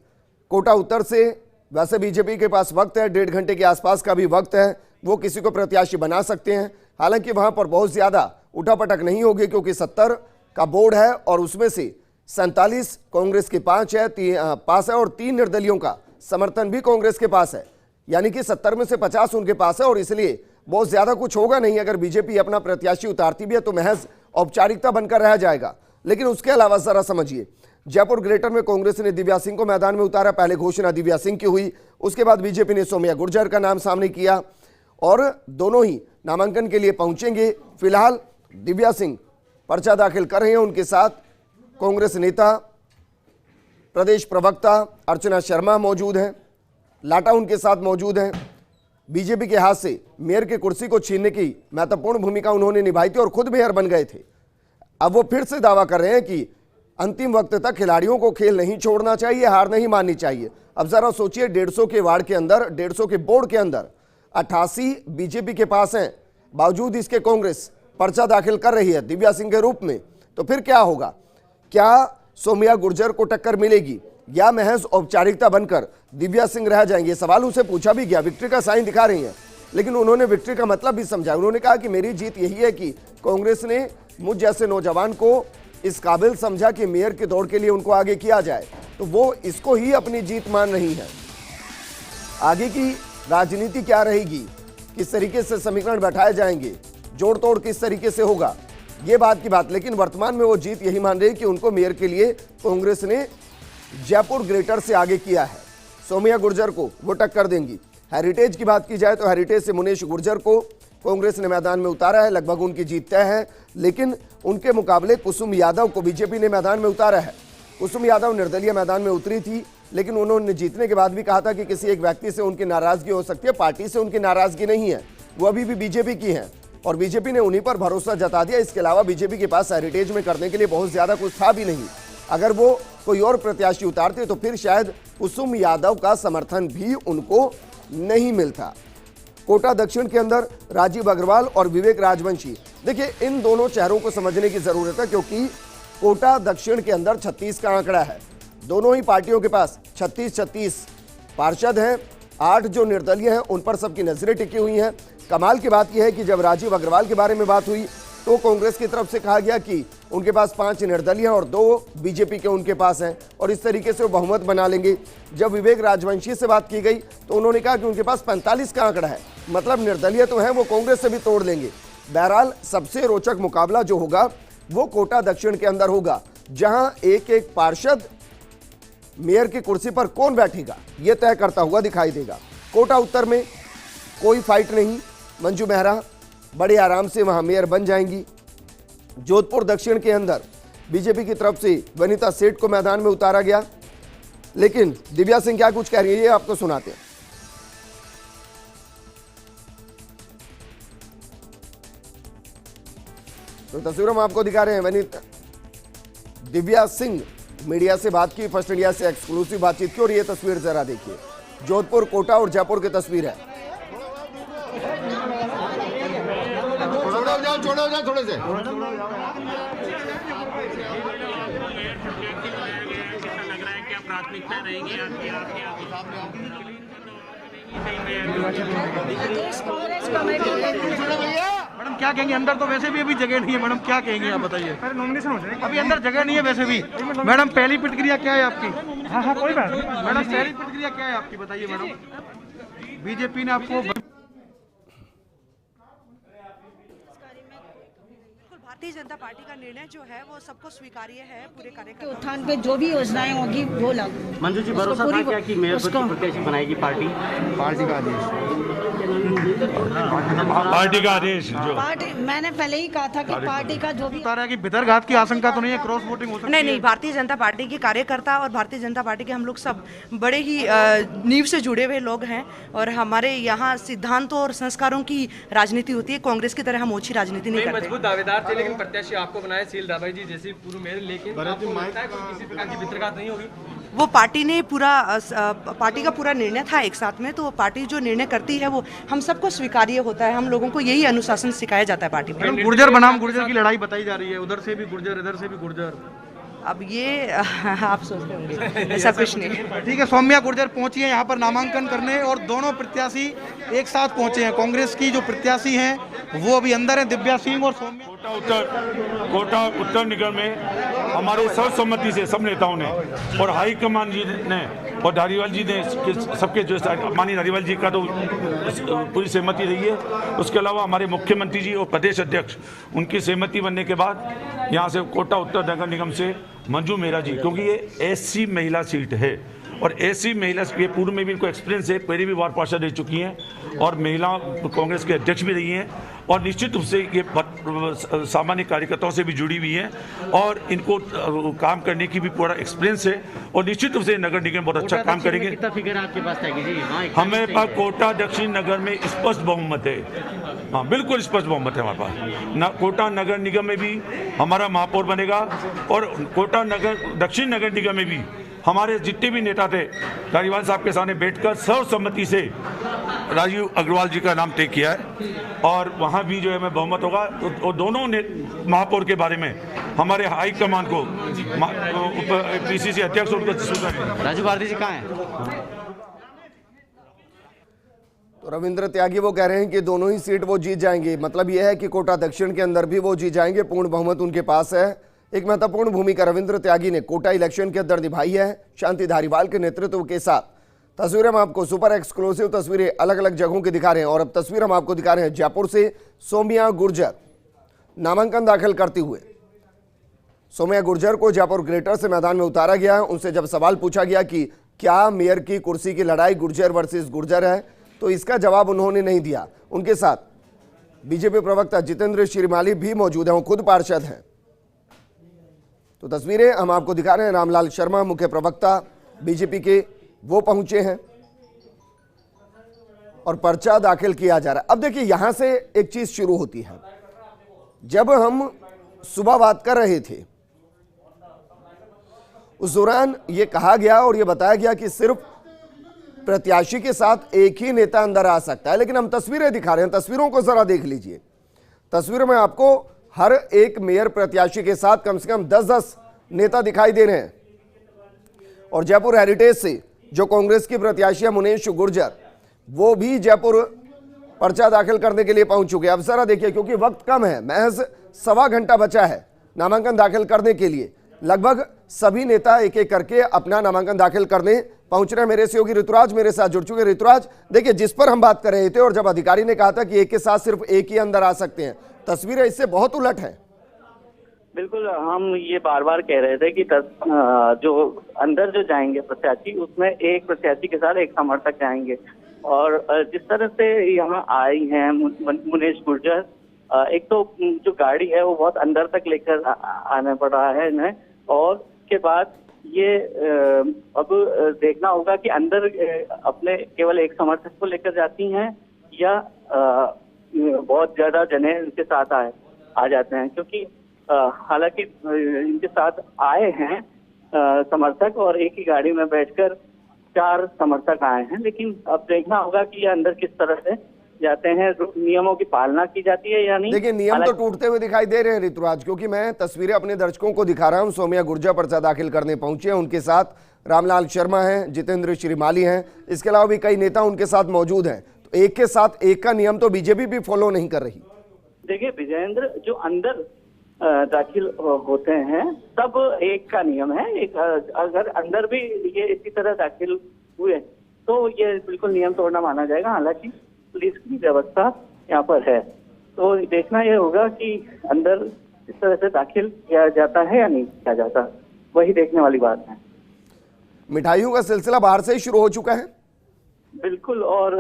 कोटा उत्तर से वैसे बीजेपी के पास वक्त है, 1.5 घंटे के आसपास का भी वक्त है, वो किसी को प्रत्याशी बना सकते हैं। हालांकि वहां पर बहुत ज्यादा उठापटक नहीं होगी क्योंकि 70 का बोर्ड है और उसमें से 47 कांग्रेस के पास है और 3 निर्दलियों का समर्थन भी कांग्रेस के पास है, यानी कि 70 में से 50 उनके पास है और इसलिए बहुत ज्यादा कुछ होगा नहीं। अगर बीजेपी अपना प्रत्याशी उतारती भी है तो महज औपचारिकता बनकर रह जाएगा। लेकिन उसके अलावा जरा समझिए, जयपुर ग्रेटर में कांग्रेस ने दिव्या सिंह को मैदान में उतारा। पहले घोषणा दिव्या सिंह की हुई, उसके बाद बीजेपी ने सौम्या गुर्जर का नाम सामने किया और दोनों ही नामांकन के लिए पहुंचेंगे। फिलहाल दिव्या सिंह पर्चा दाखिल कर रहे हैं, उनके साथ कांग्रेस नेता प्रदेश प्रवक्ता अर्चना शर्मा मौजूद हैं, लाटा उनके साथ मौजूद हैं। बीजेपी के हाथ से मेयर की कुर्सी को छीनने की महत्वपूर्ण भूमिका उन्होंने निभाई थी और खुद मेयर बन गए थे। अब वो फिर से दावा कर रहे हैं कि अंतिम वक्त तक खिलाड़ियों को खेल नहीं छोड़ना चाहिए, हार नहीं माननी चाहिए। अब जरा सोचिए, 150 के वार्ड के अंदर, 150 के बोर्ड के अंदर 88 बीजेपी के पास हैं, बावजूद इसके कांग्रेस पर्चा दाखिल कर रही है दिव्या सिंह के रूप में। तो फिर क्या होगा? क्या सौम्या गुर्जर को टक्कर मिलेगी या महज औपचारिकता बनकर दिव्या सिंह रह जाएंगे? सवाल उनसे पूछा भी गया, विक्ट्री का साइन दिखा रही हैं, लेकिन उन्होंने विक्ट्री का मतलब भी समझा। उन्होंने कहा कि मेरी जीत यही है कि कांग्रेस ने मुझ जैसे नौजवान को इस काबिल समझा कि मेयर की दौड़ के लिए उनको आगे किया जाए, तो वो इसको ही अपनी जीत मान रही है। आगे की राजनीति क्या रहेगी, किस तरीके से समीकरण बैठाए जाएंगे, जोड़ तोड़ किस तरीके से होगा, ये बात की बात। लेकिन वर्तमान में वो जीत यही मान रही कि उनको मेयर के लिए कांग्रेस ने जयपुर ग्रेटर से आगे किया है। सौम्या गुर्जर को वो टक्कर देंगी। हेरिटेज की बात की जाए तो हेरिटेज से मुनेश गुर्जर को कांग्रेस ने मैदान में उतारा है, लगभग उनकी जीत तय है। लेकिन उनके मुकाबले कुसुम यादव को बीजेपी ने मैदान में उतारा है। कुसुम यादव निर्दलीय मैदान में उतरी थी, लेकिन उन्होंने जीतने के बाद भी कहा था कि किसी एक व्यक्ति से उनकी नाराजगी हो सकती है, पार्टी से उनकी नाराजगी नहीं है, वो अभी भी बीजेपी की है और बीजेपी ने उन्हीं पर भरोसा जता दिया। इसके अलावा बीजेपी के पास हेरिटेज में करने के लिए बहुत ज्यादा कुछ था भी नहीं। अगर वो कोई और प्रत्याशी उतारते तो फिर शायद कुसुम यादव का समर्थन भी उनको नहीं मिलता। कोटा दक्षिण के अंदर राजीव अग्रवाल और विवेक राजवंशी, देखिए इन दोनों चेहरों को समझने की जरूरत है क्योंकि कोटा दक्षिण के अंदर 36 का आंकड़ा है। दोनों ही पार्टियों के पास 36 पार्षद हैं, 8 जो निर्दलीय हैं उन पर सबकी नजरें टिकी हुई हैं। कमाल की बात यह है कि जब राजीव अग्रवाल के बारे में बात हुई तो कांग्रेस की तरफ से कहा गया कि उनके पास 5 निर्दलीय हैं और 2 बीजेपी के उनके पास हैं और इस तरीके से वो बहुमत बना लेंगे। जब विवेक राजवंशी से बात की गई तो उन्होंने कहा कि उनके पास 45 का आंकड़ा है, मतलब निर्दलीय तो है, वो कांग्रेस से भी तोड़ लेंगे। बहरहाल सबसे रोचक मुकाबला जो होगा वो कोटा दक्षिण के अंदर होगा, जहां एक एक पार्षद मेयर की कुर्सी पर कौन बैठेगा यह तय करता हुआ दिखाई देगा। कोटा उत्तर में कोई फाइट नहीं, मंजू मेहरा बड़े आराम से वहां मेयर बन जाएंगी। जोधपुर दक्षिण के अंदर बीजेपी की तरफ से वनिता सेठ को मैदान में उतारा गया, लेकिन दिव्या सिंह क्या कुछ कह रही है ये आपको सुनाते हैं। तो तस्वीरों में आपको दिखा रहे हैं वनिता दिव्या सिंह मीडिया से बात की, फर्स्ट इंडिया से एक्सक्लूसिव बातचीत की और ये तस्वीर जरा देखिए। जोधपुर, कोटा और जयपुर की तस्वीर है। छोड़ो जाओ थोड़े से। मैडम क्या कहेंगे? अंदर तो वैसे भी अभी जगह नहीं है मैडम, क्या कहेंगे आप बताइए? नॉमिनेशन हो जाएगी, अभी अंदर जगह नहीं है वैसे भी। मैडम पहली प्रतिक्रिया क्या है आपकी? हाँ कोई बात नहीं मैडम, पहली प्रतिक्रिया क्या है आपकी बताइए मैडम? बीजेपी ने आपको भारतीय जनता जनता पार्टी का निर्णय जो है वो सबको स्वीकार्य है, पूरे कार्यक्रम उत्थान पे जो भी योजनाएं होगी वो लागू। मंजू जी, भरोसा था क्या कि मेयर पद की प्रत्याशी बनाएगी पार्टी? पार्टी का आदेश, पार्टी का आदेश जो पार्टी, मैंने पहले ही कहा था कि पार्टी का जो भी बता रहा है कि भितरघात की आशंका तो नहीं है, क्रॉस वोटिंग हो सकती है? नहीं, भारतीय जनता पार्टी के कार्यकर्ता और भारतीय जनता पार्टी के हम लोग सब बड़े ही नींव से जुड़े हुए लोग हैं और हमारे यहाँ सिद्धांतों और संस्कारों की राजनीति होती है। कांग्रेस की तरह हम ओछी राजनीति नहीं करते। मजबूत दावेदार थे, लेकिन प्रत्याशी आपको बनाया सील दाबाई जी जैसी पूर्व मेयर, लेकिन आपको लगता है कोई किसी प्रकार की भितरघात नहीं होगी? वो पार्टी ने पार्टी का पूरा निर्णय था एक साथ में, तो पार्टी जो निर्णय करती है वो हम सबको स्वीकार्य होता है। हम लोगों को यही अनुशासन सिखाया जाता है पार्टी में। गुर्जर बनाम गुर्जर की लड़ाई बताई जा रही है, उधर से भी गुर्जर इधर से भी गुर्जर। अब ये आप सोचते होंगे, ऐसा कुछ नहीं। ठीक है, सौम्या गुर्जर पहुंची है यहाँ पर नामांकन करने और दोनों प्रत्याशी एक साथ पहुंचे हैं। कांग्रेस की जो प्रत्याशी हैं वो अभी अंदर हैं, दिव्या सिंह और सौम्या। कोटा उत्तर निगम में हमारे सर्वसम्मति से सब नेताओं ने और हाईकमान जी ने और धारीवाल जी ने सबके जो माननीय धारीवाल जी का तो पूरी सहमति रही है। उसके अलावा हमारे मुख्यमंत्री जी और प्रदेश अध्यक्ष उनकी सहमति बनने के बाद यहाँ से कोटा उत्तर नगर निगम से मंजू मेहरा जी, क्योंकि ये एससी महिला सीट है और एससी महिला ये पूर्व में भी इनको एक्सपीरियंस है, पहले भी वार्ड पार्षद रह चुकी हैं और महिला कांग्रेस के अध्यक्ष भी रही हैं और निश्चित रूप से ये सामान्य कार्यकर्ताओं से भी जुड़ी हुई हैं और इनको काम करने की भी पूरा एक्सपीरियंस है और निश्चित रूप से नगर निगम बहुत अच्छा काम करेंगे। कितना फिगर आपके पास है जी? हमारे पास कोटा दक्षिण नगर में स्पष्ट बहुमत है, हाँ बिल्कुल स्पष्ट बहुमत है हमारे पास। कोटा नगर निगम में भी हमारा महापौर बनेगा और कोटा नगर दक्षिण नगर निगम में भी हमारे जितने भी नेता थे धारीवाल साहब के सामने बैठकर सर्वसम्मति से राजीव अग्रवाल जी का नाम तय किया है और वहाँ भी जो है मैं बहुमत होगा। तो दोनों ने महापौर के बारे में हमारे हाई कमान को पीसीसी अध्यक्ष उनको सूचना। राजू भारती जी कहाँ हैं? तो रविंद्र त्यागी वो कह रहे हैं कि दोनों ही सीट वो जीत जाएंगे। मतलब यह है कि कोटा दक्षिण के अंदर भी वो जीत जाएंगे, पूर्ण बहुमत उनके पास है। एक महत्वपूर्ण भूमिका रविंद्र त्यागी ने कोटा इलेक्शन के अंदर निभाई है शांति धारीवाल के नेतृत्व के साथ। तस्वीरें हम आपको सुपर एक्सक्लूसिव तस्वीरें अलग अलग जगहों की दिखा रहे हैं और अब तस्वीर हम आपको दिखा रहे हैं जयपुर से। सौम्या गुर्जर नामांकन दाखिल करते हुए सौम्या गुर्जर को जयपुर ग्रेटर से मैदान में उतारा गया। उनसे जब सवाल पूछा गया कि क्या मेयर की कुर्सी की लड़ाई गुर्जर वर्सेस गुर्जर है, तो इसका जवाब उन्होंने नहीं दिया। उनके साथ बीजेपी प्रवक्ता जितेंद्र श्रीमाली भी मौजूद हैं, वो खुद पार्षद हैं। तो तस्वीरें हम आपको दिखा रहे हैं, रामलाल शर्मा मुख्य प्रवक्ता बीजेपी के वो पहुंचे हैं और पर्चा दाखिल किया जा रहा है। अब देखिए यहां से एक चीज शुरू होती है। जब हम सुबह बात कर रहे थे उस दौरान ये कहा गया और ये बताया गया कि सिर्फ प्रत्याशी के साथ एक ही नेता अंदर आ सकता है, लेकिन हम तस्वीरें दिखा रहे हैं, तस्वीरों को जरा देख लीजिए। तस्वीरों में आपको हर एक मेयर प्रत्याशी के साथ कम से कम 10-10 नेता दिखाई दे रहे हैं और जयपुर हेरिटेज से जो कांग्रेस की प्रत्याशी है मुनेश गुर्जर, वो भी जयपुर पर्चा दाखिल करने के लिए पहुंच चुके हैं। अब जरा देखिए, क्योंकि वक्त कम है, महज 1.25 घंटा बचा है नामांकन दाखिल करने के लिए। लगभग सभी नेता एक एक करके अपना नामांकन दाखिल करने पहुंच रहे हैं। मेरे सहयोगी ऋतुराज मेरे साथ जुड़ चुके हैं। ऋतुराज, देखिए जिस पर हम बात कर रहे थे और जब अधिकारी ने कहा था कि एक के साथ सिर्फ एक ही अंदर आ सकते हैं, तस्वीरें इससे बहुत उलट है। बिल्कुल, हम ये बार बार कह रहे थे कि जो अंदर जो जाएंगे प्रत्याशी, उसमें एक प्रत्याशी के साथ एक समर्थक जाएंगे और जिस तरह से यहाँ आई हैं मुनेश गुर्जर, एक तो जो गाड़ी है वो बहुत अंदर तक लेकर आना पड़ रहा है इन्हें और उसके बाद ये अब देखना होगा कि अंदर अपने केवल एक समर्थक को लेकर जाती हैं या बहुत ज्यादा जने इनके साथ आ जाते हैं, क्योंकि हालांकि इनके साथ आए हैं समर्थक और एक ही गाड़ी में बैठकर 4 समर्थक आए हैं, लेकिन अब देखना होगा कि ये अंदर किस तरह से जाते हैं, नियमों की पालना की जाती है या नहीं। देखिए नियम तो टूटते हुए दिखाई दे रहे हैं ऋतुराज, क्योंकि मैं तस्वीरें अपने दर्शकों को दिखा रहा हूं। सौम्या गुर्जर पर्चा दाखिल करने पहुंचे हैं, उनके साथ रामलाल शर्मा हैं, जितेंद्र श्रीमाली हैं, इसके अलावा भी कई नेता उनके साथ मौजूद हैं। तो एक के साथ एक का नियम तो बीजेपी भी फॉलो नहीं कर रही। देखिए विजेंद्र, जो अंदर दाखिल होते हैं तब एक का नियम है, एक अगर अंदर भी ये इसी तरह दाखिल हुए तो ये बिल्कुल नियम तोड़ना माना जाएगा। हालांकि पुलिस की व्यवस्था यहाँ पर है, तो देखना ये होगा कि अंदर इस तरह से दाखिल किया जाता है या नहीं किया जाता, वही देखने वाली बात है। मिठाइयों का सिलसिला बाहर से ही शुरू हो चुका है। बिल्कुल, और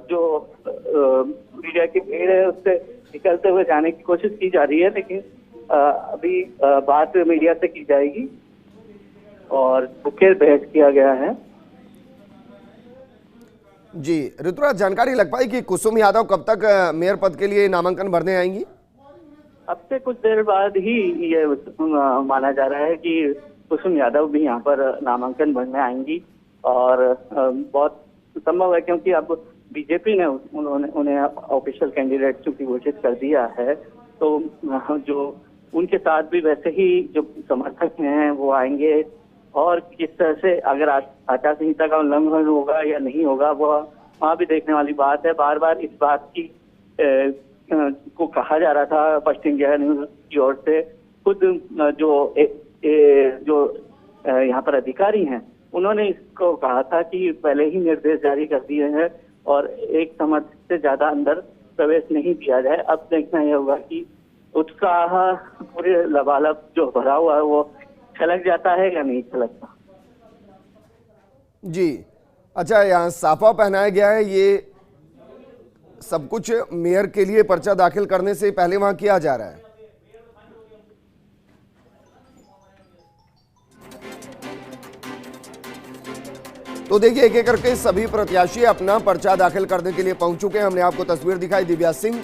जो मीडिया की भीड़ है उससे निकलते हुए जाने की कोशिश की जा रही है, लेकिन अभी बात मीडिया से की जाएगी और मुख्य बहस किया गया है। जी ऋतुराज, जानकारी लग पाई कि कुसुम यादव कब तक मेयर पद के लिए नामांकन भरने आएंगी? अब से कुछ देर बाद ही ये माना जा रहा है कि कुसुम यादव भी यहाँ पर नामांकन भरने आएंगी, और बहुत संभव है क्योंकि अब बीजेपी ने उन्हें ऑफिशियल कैंडिडेट चूंकि घोषित कर दिया है, तो जो उनके साथ भी वैसे ही जो समर्थक हैं वो आएंगे, और किस तरह से अगर आचार संहिता का उल्लंघन होगा या नहीं होगा वह वहाँ भी देखने वाली बात है। बार बार इस बात की को कहा जा रहा था फर्स्ट इंडिया न्यूज की ओर से, खुद जो यहाँ पर अधिकारी हैं उन्होंने इसको कहा था कि पहले ही निर्देश जारी कर दिए हैं और एक समर्थक से ज्यादा अंदर प्रवेश नहीं दिया जाए। अब देखना यह होगा कि उत्साह पूरे लबालब जो भरा हुआ है वो छलक जाता है या नहीं छलकता। जी अच्छा, यहाँ साफा पहनाया गया है, ये सब कुछ मेयर के लिए पर्चा दाखिल करने से पहले वहां किया जा रहा है। तो देखिए एक एक करके सभी प्रत्याशी अपना पर्चा दाखिल करने के लिए पहुंच चुके हैं। हमने आपको तस्वीर दिखाई, दिव्या सिंह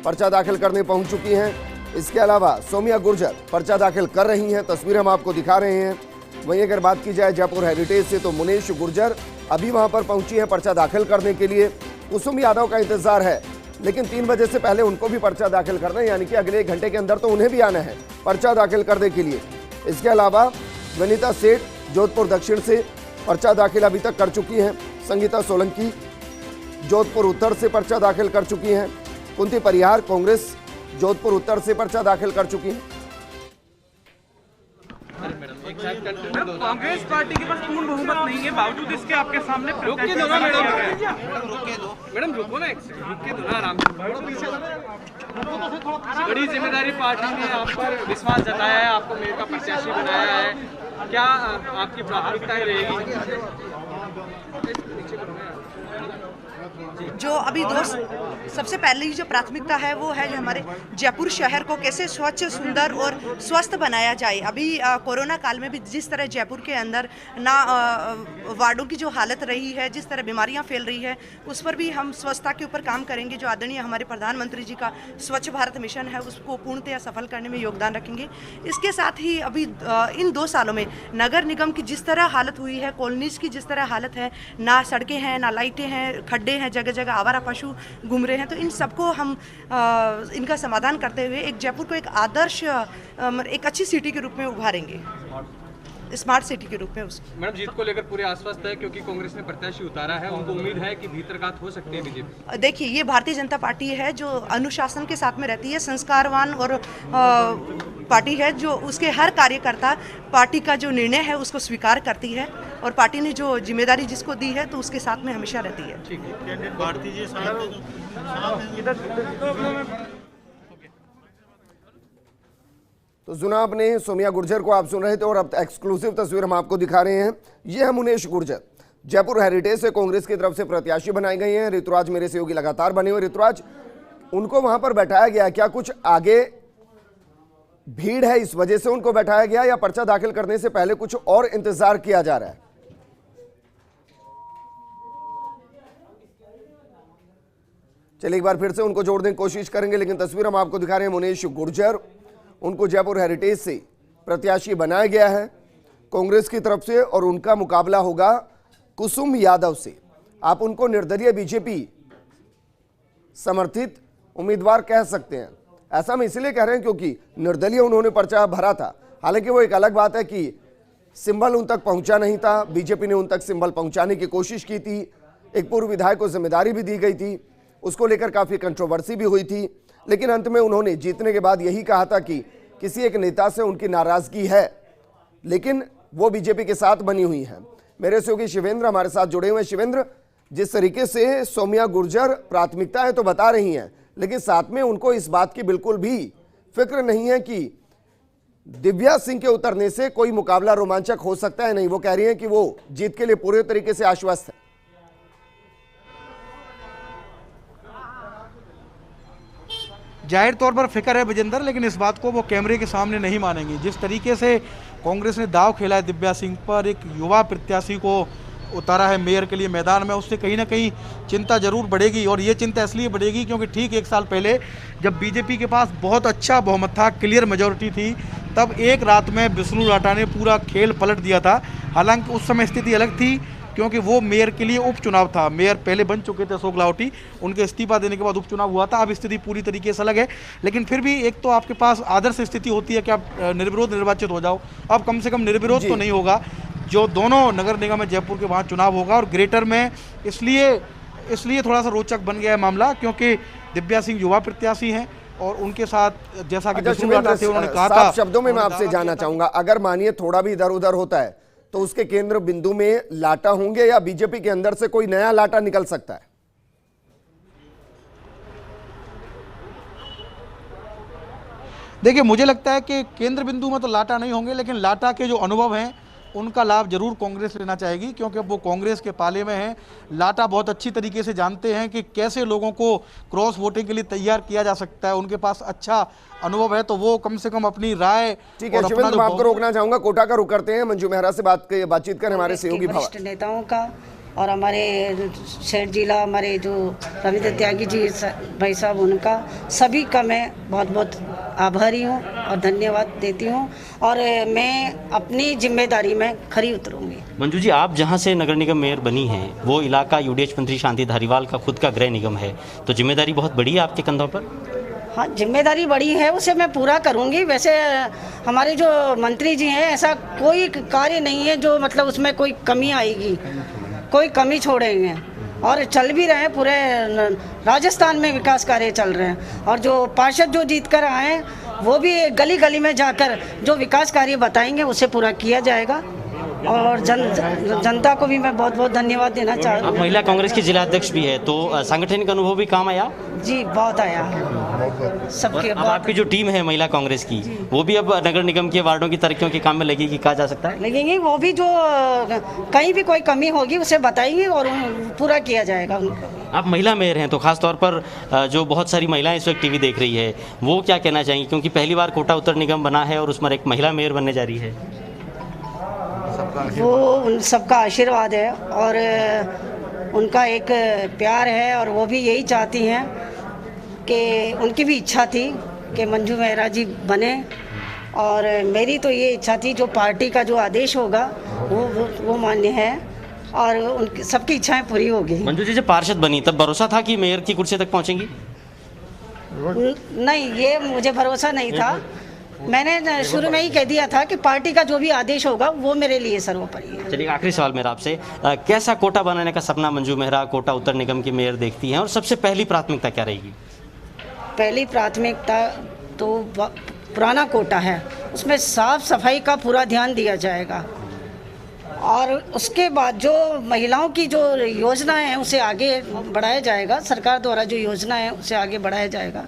पर्चा दाखिल करने पहुंच चुकी हैं। इसके अलावा सोमिया गुर्जर पर्चा दाखिल कर रही हैं, तस्वीर हम आपको दिखा रहे हैं। वहीं अगर बात की जाए जयपुर हेरिटेज से, तो मुनेश गुर्जर अभी वहां पर पहुंची है पर्चा दाखिल करने के लिए। कुसुम यादव का इंतजार है, लेकिन 3 बजे से पहले उनको भी पर्चा दाखिल करना है, यानी कि अगले 1 घंटे के अंदर तो उन्हें भी आना है पर्चा दाखिल करने के लिए। इसके अलावा वनिता सेठ जोधपुर दक्षिण से पर्चा दाखिल अभी तक कर चुकी हैं। संगीता सोलंकी जोधपुर उत्तर से पर्चा दाखिल कर चुकी हैं। कुंती परिहार कांग्रेस जोधपुर उत्तर से पर्चा दाखिल कर चुकी हैं। कांग्रेस पार्टी के पास पूर्ण बहुमत नहीं है, बावजूद इसके आपके सामने रोके दो ना मैडम, मैडम रुको ना, रुके दो ना आराम से। बड़ी जिम्मेदारी पार्टी ने आप पर विश्वास जताया है, आपको मेयर का प्रत्याशी बनाया है, क्या आपकी प्राथमिकताएं रहेगी? जो अभी सबसे पहले ही जो प्राथमिकता है वो है जो हमारे जयपुर शहर को कैसे स्वच्छ, सुंदर और स्वस्थ बनाया जाए। अभी कोरोना काल में भी जिस तरह जयपुर के अंदर वार्डों की जो हालत रही है, जिस तरह बीमारियां फैल रही है, उस पर भी हम स्वच्छता के ऊपर काम करेंगे। जो आदरणीय हमारे प्रधानमंत्री जी का स्वच्छ भारत मिशन है उसको पूर्णतया सफल करने में योगदान रखेंगे। इसके साथ ही अभी इन 2 सालों में नगर निगम की जिस तरह हालत हुई है, कॉलोनीज की जिस तरह हालत है, ना सड़कें हैं, ना लाइटें हैं, खड्डे हैं, जगह जगह आवारा पशु घूम रहे हैं, तो इन सबको हम इनका समाधान करते हुए एक जयपुर को एक आदर्श, एक अच्छी सिटी के रूप में उभारेंगे, स्मार्ट सिटी के रूप में उसको। मैडम जीत को लेकर पूरे आश्वस्त है क्योंकि कांग्रेस ने प्रत्याशी उतारा है, उनको उम्मीद है कि भीतरघात हो सकती है बीजेपी। देखिए ये भारतीय जनता पार्टी है जो अनुशासन के साथ में रहती है, संस्कारवान और पार्टी है जो उसके हर कार्यकर्ता पार्टी का जो निर्णय है उसको स्वीकार करती है, और पार्टी ने जो जिम्मेदारी जिसको दी है तो उसके साथ में हमेशा रहती है। ठीक है, तो सुना आपने सोमिया गुर्जर को, आप सुन रहे थे, और अब एक्सक्लूसिव तस्वीर हम आपको दिखा रहे हैं। ये है मुनेश गुर्जर, जयपुर हेरिटेज से कांग्रेस की तरफ से प्रत्याशी बनाई गई हैं। ऋतुराज मेरे सहयोगी लगातार बने हुए। ऋतुराज, उनको वहां पर बैठाया गया, क्या कुछ आगे भीड़ है इस वजह से उनको बैठाया गया, या पर्चा दाखिल करने से पहले कुछ और इंतजार किया जा रहा है? चलिए एक बार फिर से उनको जोड़ने की कोशिश करेंगे, लेकिन तस्वीर हम आपको दिखा रहे हैं। मुनेश गुर्जर, उनको जयपुर हेरिटेज से प्रत्याशी बनाया गया है कांग्रेस की तरफ से, और उनका मुकाबला होगा कुसुम यादव से। आप उनको निर्दलीय बीजेपी समर्थित उम्मीदवार कह सकते हैं। ऐसा हम इसलिए कह रहे हैं क्योंकि निर्दलीय उन्होंने पर्चा भरा था, हालांकि वो एक अलग बात है कि सिंबल उन तक पहुंचा नहीं था, बीजेपी ने उन तक सिंबल पहुंचाने की कोशिश की थी। एक पूर्व विधायक को जिम्मेदारी भी दी गई थी, उसको लेकर काफी कंट्रोवर्सी भी हुई थी, लेकिन अंत में उन्होंने जीतने के बाद यही कहा था कि किसी एक नेता से उनकी नाराजगी है, लेकिन वो बीजेपी के साथ बनी हुई है। मेरे सहयोगी शिवेंद्र हमारे साथ जुड़े हुए हैं। शिवेंद्र, जिस तरीके से सोमिया गुर्जर प्राथमिकता है तो बता रही हैं, लेकिन साथ में उनको इस बात की बिल्कुल भी फिक्र नहीं है कि दिव्या सिंह के उतरने से कोई मुकाबला रोमांचक हो सकता है। नहीं, वो कह रही हैं कि वो जीत के लिए पूरे तरीके से आश्वस्त है। जाहिर तौर पर फिक्र है विजेंद्र, लेकिन इस बात को वो कैमरे के सामने नहीं मानेंगी। जिस तरीके से कांग्रेस ने दाव खेला है दिव्या सिंह पर, एक युवा प्रत्याशी को उतारा है मेयर के लिए मैदान में, उससे कहीं ना कहीं चिंता जरूर बढ़ेगी। और ये चिंता इसलिए बढ़ेगी क्योंकि ठीक 1 साल पहले जब बीजेपी के पास बहुत अच्छा बहुमत था, क्लियर मेजोरिटी थी, तब एक रात में विष्णु राठा ने पूरा खेल पलट दिया था। हालांकि उस समय स्थिति अलग थी क्योंकि वो मेयर के लिए उपचुनाव था। मेयर पहले बन चुके थे अशोक लाहोटी, उनके इस्तीफा देने के बाद उपचुनाव हुआ था। अब स्थिति पूरी तरीके से अलग है, लेकिन फिर भी एक तो आपके पास आदर्श स्थिति होती है कि आप निर्विरोध निर्वाचित हो जाओ। अब कम से कम निर्विरोध तो नहीं होगा। जो दोनों नगर निगम है जयपुर के, वहाँ चुनाव होगा। और ग्रेटर में इसलिए थोड़ा सा रोचक बन गया है मामला क्योंकि दिव्या सिंह युवा प्रत्याशी हैं और उनके साथ जैसा कि उन्होंने कहा था। शब्दों में मैं आपसे जानना चाहूंगा, अगर मानिए थोड़ा भी इधर उधर होता है तो उसके केंद्र बिंदु में लाटा होंगे या बीजेपी के अंदर से कोई नया लाटा निकल सकता है? देखिए, मुझे लगता है कि केंद्र बिंदु में तो लाटा नहीं होंगे, लेकिन लाटा के जो अनुभव हैं उनका लाभ जरूर कांग्रेस लेना चाहेगी क्योंकि अब वो कांग्रेस के पाले में हैं। लाटा बहुत अच्छी तरीके से जानते हैं कि कैसे लोगों को क्रॉस वोटिंग के लिए तैयार किया जा सकता है। उनके पास अच्छा अनुभव है, तो वो कम से कम अपनी राय। ठीक है शिवेंद्र, मैं आपको रोकना चाहूंगा, कोटा का रुख करते हैं। मंजू मेहरा से बातचीत करें हमारे सहयोगी वरिष्ठ नेताओं का और हमारे शेर जिला, हमारे जो रविंद्र त्यागी जी भाई साहब, उनका सभी का मैं बहुत बहुत आभारी हूँ और धन्यवाद देती हूँ और मैं अपनी जिम्मेदारी में खरी उतरूंगी। मंजू जी, आप जहाँ से नगर निगम मेयर बनी हैं वो इलाका यूडीएच मंत्री शांति धारीवाल का खुद का गृह निगम है, तो जिम्मेदारी बहुत बड़ी है आपके कंधों पर? हाँ, जिम्मेदारी बड़ी है, उसे मैं पूरा करूंगी। वैसे हमारे जो मंत्री जी हैं, ऐसा कोई कार्य नहीं है जो मतलब उसमें कोई कमी आएगी, कोई कमी छोड़ेंगे। और चल भी रहे हैं, पूरे राजस्थान में विकास कार्य चल रहे हैं। और जो पार्षद जो जीत कर आए हैं वो भी गली गली में जाकर जो विकास कार्य बताएंगे उसे पूरा किया जाएगा। और जनता को भी मैं बहुत बहुत धन्यवाद देना चाहती हूँ। आप महिला कांग्रेस की जिला अध्यक्ष भी है, तो सांगठनिक अनुभव भी काम आया? जी, बहुत आया सबके। अब आपकी जो टीम है महिला कांग्रेस की, वो भी अब नगर निगम के वार्डों की तरक्कियों के काम में लगेगी, कहा जा सकता है? लगेंगे, वो भी जो कहीं भी कोई कमी होगी उसे बताएंगे और पूरा किया जाएगा उनको। आप महिला मेयर हैं, तो खास तौर पर जो बहुत सारी महिलाएं इस वक्त टीवी देख रही है, वो क्या कहना चाहेंगी? क्योंकि पहली बार कोटा उत्तर निगम बना है और उसमें एक महिला मेयर बनने जा रही है। वो उन सबका आशीर्वाद है और उनका एक प्यार है और वो भी यही चाहती हैं कि उनकी भी इच्छा थी कि मंजू मेहरा जी बने और मेरी तो ये इच्छा थी जो पार्टी का जो आदेश होगा वो मान्य है और उनकी सबकी इच्छाएं पूरी होगी। मंजू जी जब पार्षद बनी तब भरोसा था कि मेयर की कुर्सी तक पहुंचेंगी? नहीं, ये मुझे भरोसा नहीं था। मैंने शुरू में ही कह दिया था कि पार्टी का जो भी आदेश होगा वो मेरे लिए सर्वोपरि है। चलिए, आखिरी सवाल मेरा आपसे, कैसा कोटा बनाने का सपना मंजू मेहरा कोटा उत्तर निगम की मेयर देखती हैं और सबसे पहली प्राथमिकता क्या रहेगी? पहली प्राथमिकता तो पुराना कोटा है, उसमें साफ सफाई का पूरा ध्यान दिया जाएगा और उसके बाद जो महिलाओं की जो योजनाएं हैं उसे आगे बढ़ाया जाएगा। सरकार द्वारा जो योजना है उसे आगे बढ़ाया जाएगा।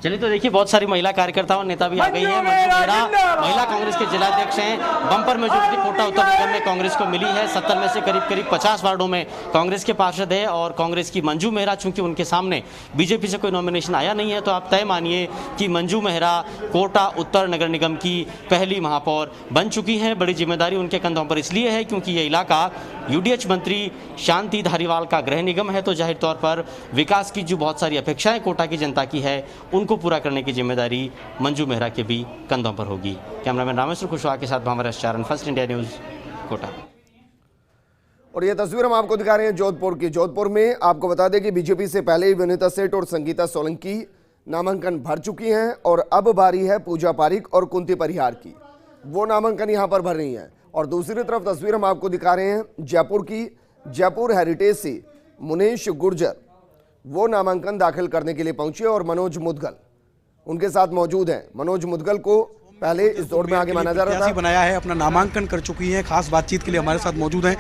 चलिए, तो देखिए बहुत सारी महिला कार्यकर्ता और नेता भी आ गई है। मंजू मेहरा महिला कांग्रेस के जिलाध्यक्ष हैं। बम्पर मेजोरिटी कोटा उत्तर निगम में कांग्रेस को मिली है। 70 में से करीब 50 वार्डों में कांग्रेस के पार्षद है और कांग्रेस की मंजू मेहरा, चूंकि उनके सामने बीजेपी से कोई नॉमिनेशन आया नहीं है, तो आप तय मानिए कि मंजू मेहरा कोटा उत्तर नगर निगम की पहली महापौर बन चुकी हैं। बड़ी जिम्मेदारी उनके कंधों पर इसलिए है क्योंकि ये इलाका यूडीएच मंत्री शांति धारीवाल का गृह निगम है, तो जाहिर तौर पर विकास की जो बहुत सारी अपेक्षाएं कोटा की जनता की है उनको पूरा करने की जिम्मेदारी मंजू मेहरा के भी कंधों पर होगी। कैमरामैन रामेश्वर कुशवाहा के साथ भामर चारण, फर्स्ट इंडिया न्यूज़, कोटा। और ये तस्वीर हम आपको दिखा रहे हैं जोधपुर की। जोधपुर में आपको बता दें कि बीजेपी से पहले ही विनीता सेठ और संगीता सोलंकी नामांकन भर चुकी हैं और अब बारी है पूजा पारिक और कुंती परिहार की, वो नामांकन यहाँ पर भर रही हैं। और दूसरी तरफ तस्वीर हम आपको दिखा रहे हैं जयपुर की। जयपुर हेरिटेज से मुनेश गुर्जर वो नामांकन दाखिल करने के लिए पहुंचे और मनोज मुदगल उनके साथ मौजूद हैं। मनोज मुदगल को पहले इस दौड़ में आगे माना जा रहा था, बनाया है, अपना नामांकन कर चुकी है। खास बातचीत के लिए हमारे साथ मौजूद हैं।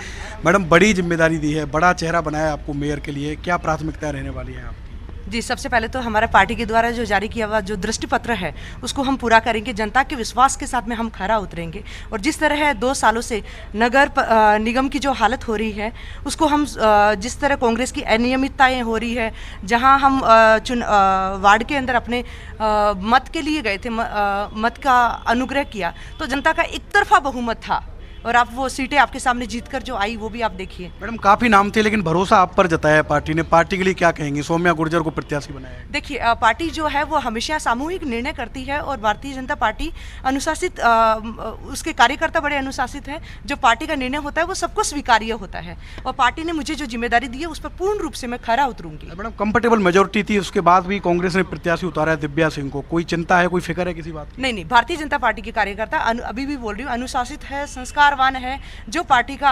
मैडम, बड़ी जिम्मेदारी दी है, बड़ा चेहरा बनाया आपको मेयर के लिए, क्या प्राथमिकता रहने वाली है आपकी? जी, सबसे पहले तो हमारा पार्टी के द्वारा जो जारी किया हुआ जो दृष्टि पत्र है उसको हम पूरा करेंगे। जनता के विश्वास के साथ में हम खरा उतरेंगे और जिस तरह 2 सालों से नगर निगम की जो हालत हो रही है उसको हम जिस तरह कांग्रेस की अनियमितताएं हो रही है, जहां हम वार्ड के अंदर अपने मत के लिए गए थे, मत का अनुग्रह किया तो जनता का एक तरफा बहुमत था और आप वो सीटें आपके सामने जीतकर जो आई वो भी आप देखिए। मैडम काफ़ी नाम थे लेकिन भरोसा आप पर जताया है पार्टी ने, पार्टी के लिए क्या कहेंगी? सौम्या गुर्जर को प्रत्याशी बनाया है। देखिए, पार्टी जो है वो हमेशा सामूहिक निर्णय करती है और भारतीय जनता पार्टी अनुशासित, उसके कार्यकर्ता बड़े अनुशासित हैं। जो पार्टी का निर्णय होता है वो सबको स्वीकार्य होता है और पार्टी ने मुझे जो जिम्मेदारी दी है उस पर पूर्ण रूप से मैं खरा उतरूंगी। मैडम कंफर्टेबल मेजोरिटी थी, उसके बाद भी कांग्रेस ने प्रत्याशी उतारा है दिव्या सिंह को, कोई चिंता है, कोई फिक्र है किसी बात की? नहीं, भारतीय जनता पार्टी के कार्यकर्ता अभी भी बोल रही हूँ अनुशासित है, संस्कारवान है, जो पार्टी का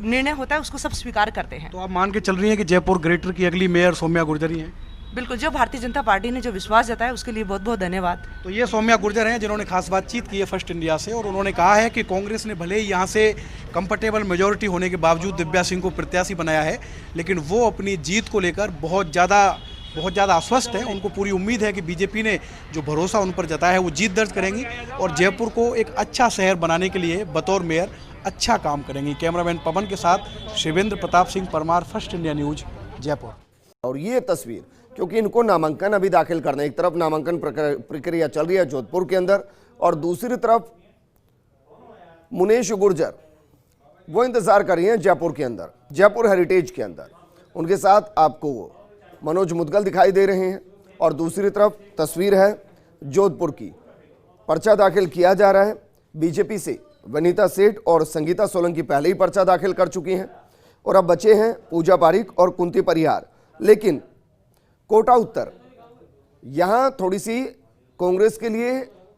निर्णय होता है उसको सब स्वीकार करते हैं। तो आप मान के चल रही हैं कि जयपुर ग्रेटर की अगली मेयर सौम्या गुर्जर ही हैं? बिल्कुल, जो भारतीय जनता पार्टी ने जो विश्वास जताया उसके लिए बहुत बहुत धन्यवाद। तो ये सौम्या गुर्जर हैं जिन्होंने खास बातचीत की है फर्स्ट इंडिया से और उन्होंने कहा है कि कांग्रेस ने भले ही यहाँ से कंफर्टेबल मेजोरिटी होने के बावजूद दिव्या सिंह को प्रत्याशी बनाया है लेकिन वो अपनी जीत को लेकर बहुत ज़्यादा आश्वस्त है। उनको पूरी उम्मीद है कि बीजेपी ने जो भरोसा उन पर जताया है वो जीत दर्ज करेंगी और जयपुर को एक अच्छा शहर बनाने के लिए बतौर मेयर अच्छा काम करेंगी। कैमरामैन पवन के साथ Shivendra Pratap Singh Parmar, first India news, Jaipur. और ये तस्वीर, क्योंकि इनको नामांकन अभी दाखिल करना, एक तरफ नामांकन प्रक्रिया चल रही है जोधपुर के अंदर और दूसरी तरफ मुनेश गुर्जर वो इंतजार कर रही हैं जयपुर के अंदर, जयपुर हेरिटेज के अंदर। उनके साथ आपको मनोज मुदगल दिखाई दे रहे हैं और दूसरी तरफ तस्वीर है जोधपुर की। पर्चा दाखिल किया जा रहा है। बीजेपी से वनीता सेठ और संगीता सोलंकी पहले ही पर्चा दाखिल कर चुकी हैं और अब बचे हैं पूजा पारीक और कुंती परिहार। लेकिन कोटा उत्तर, यहाँ थोड़ी सी कांग्रेस के लिए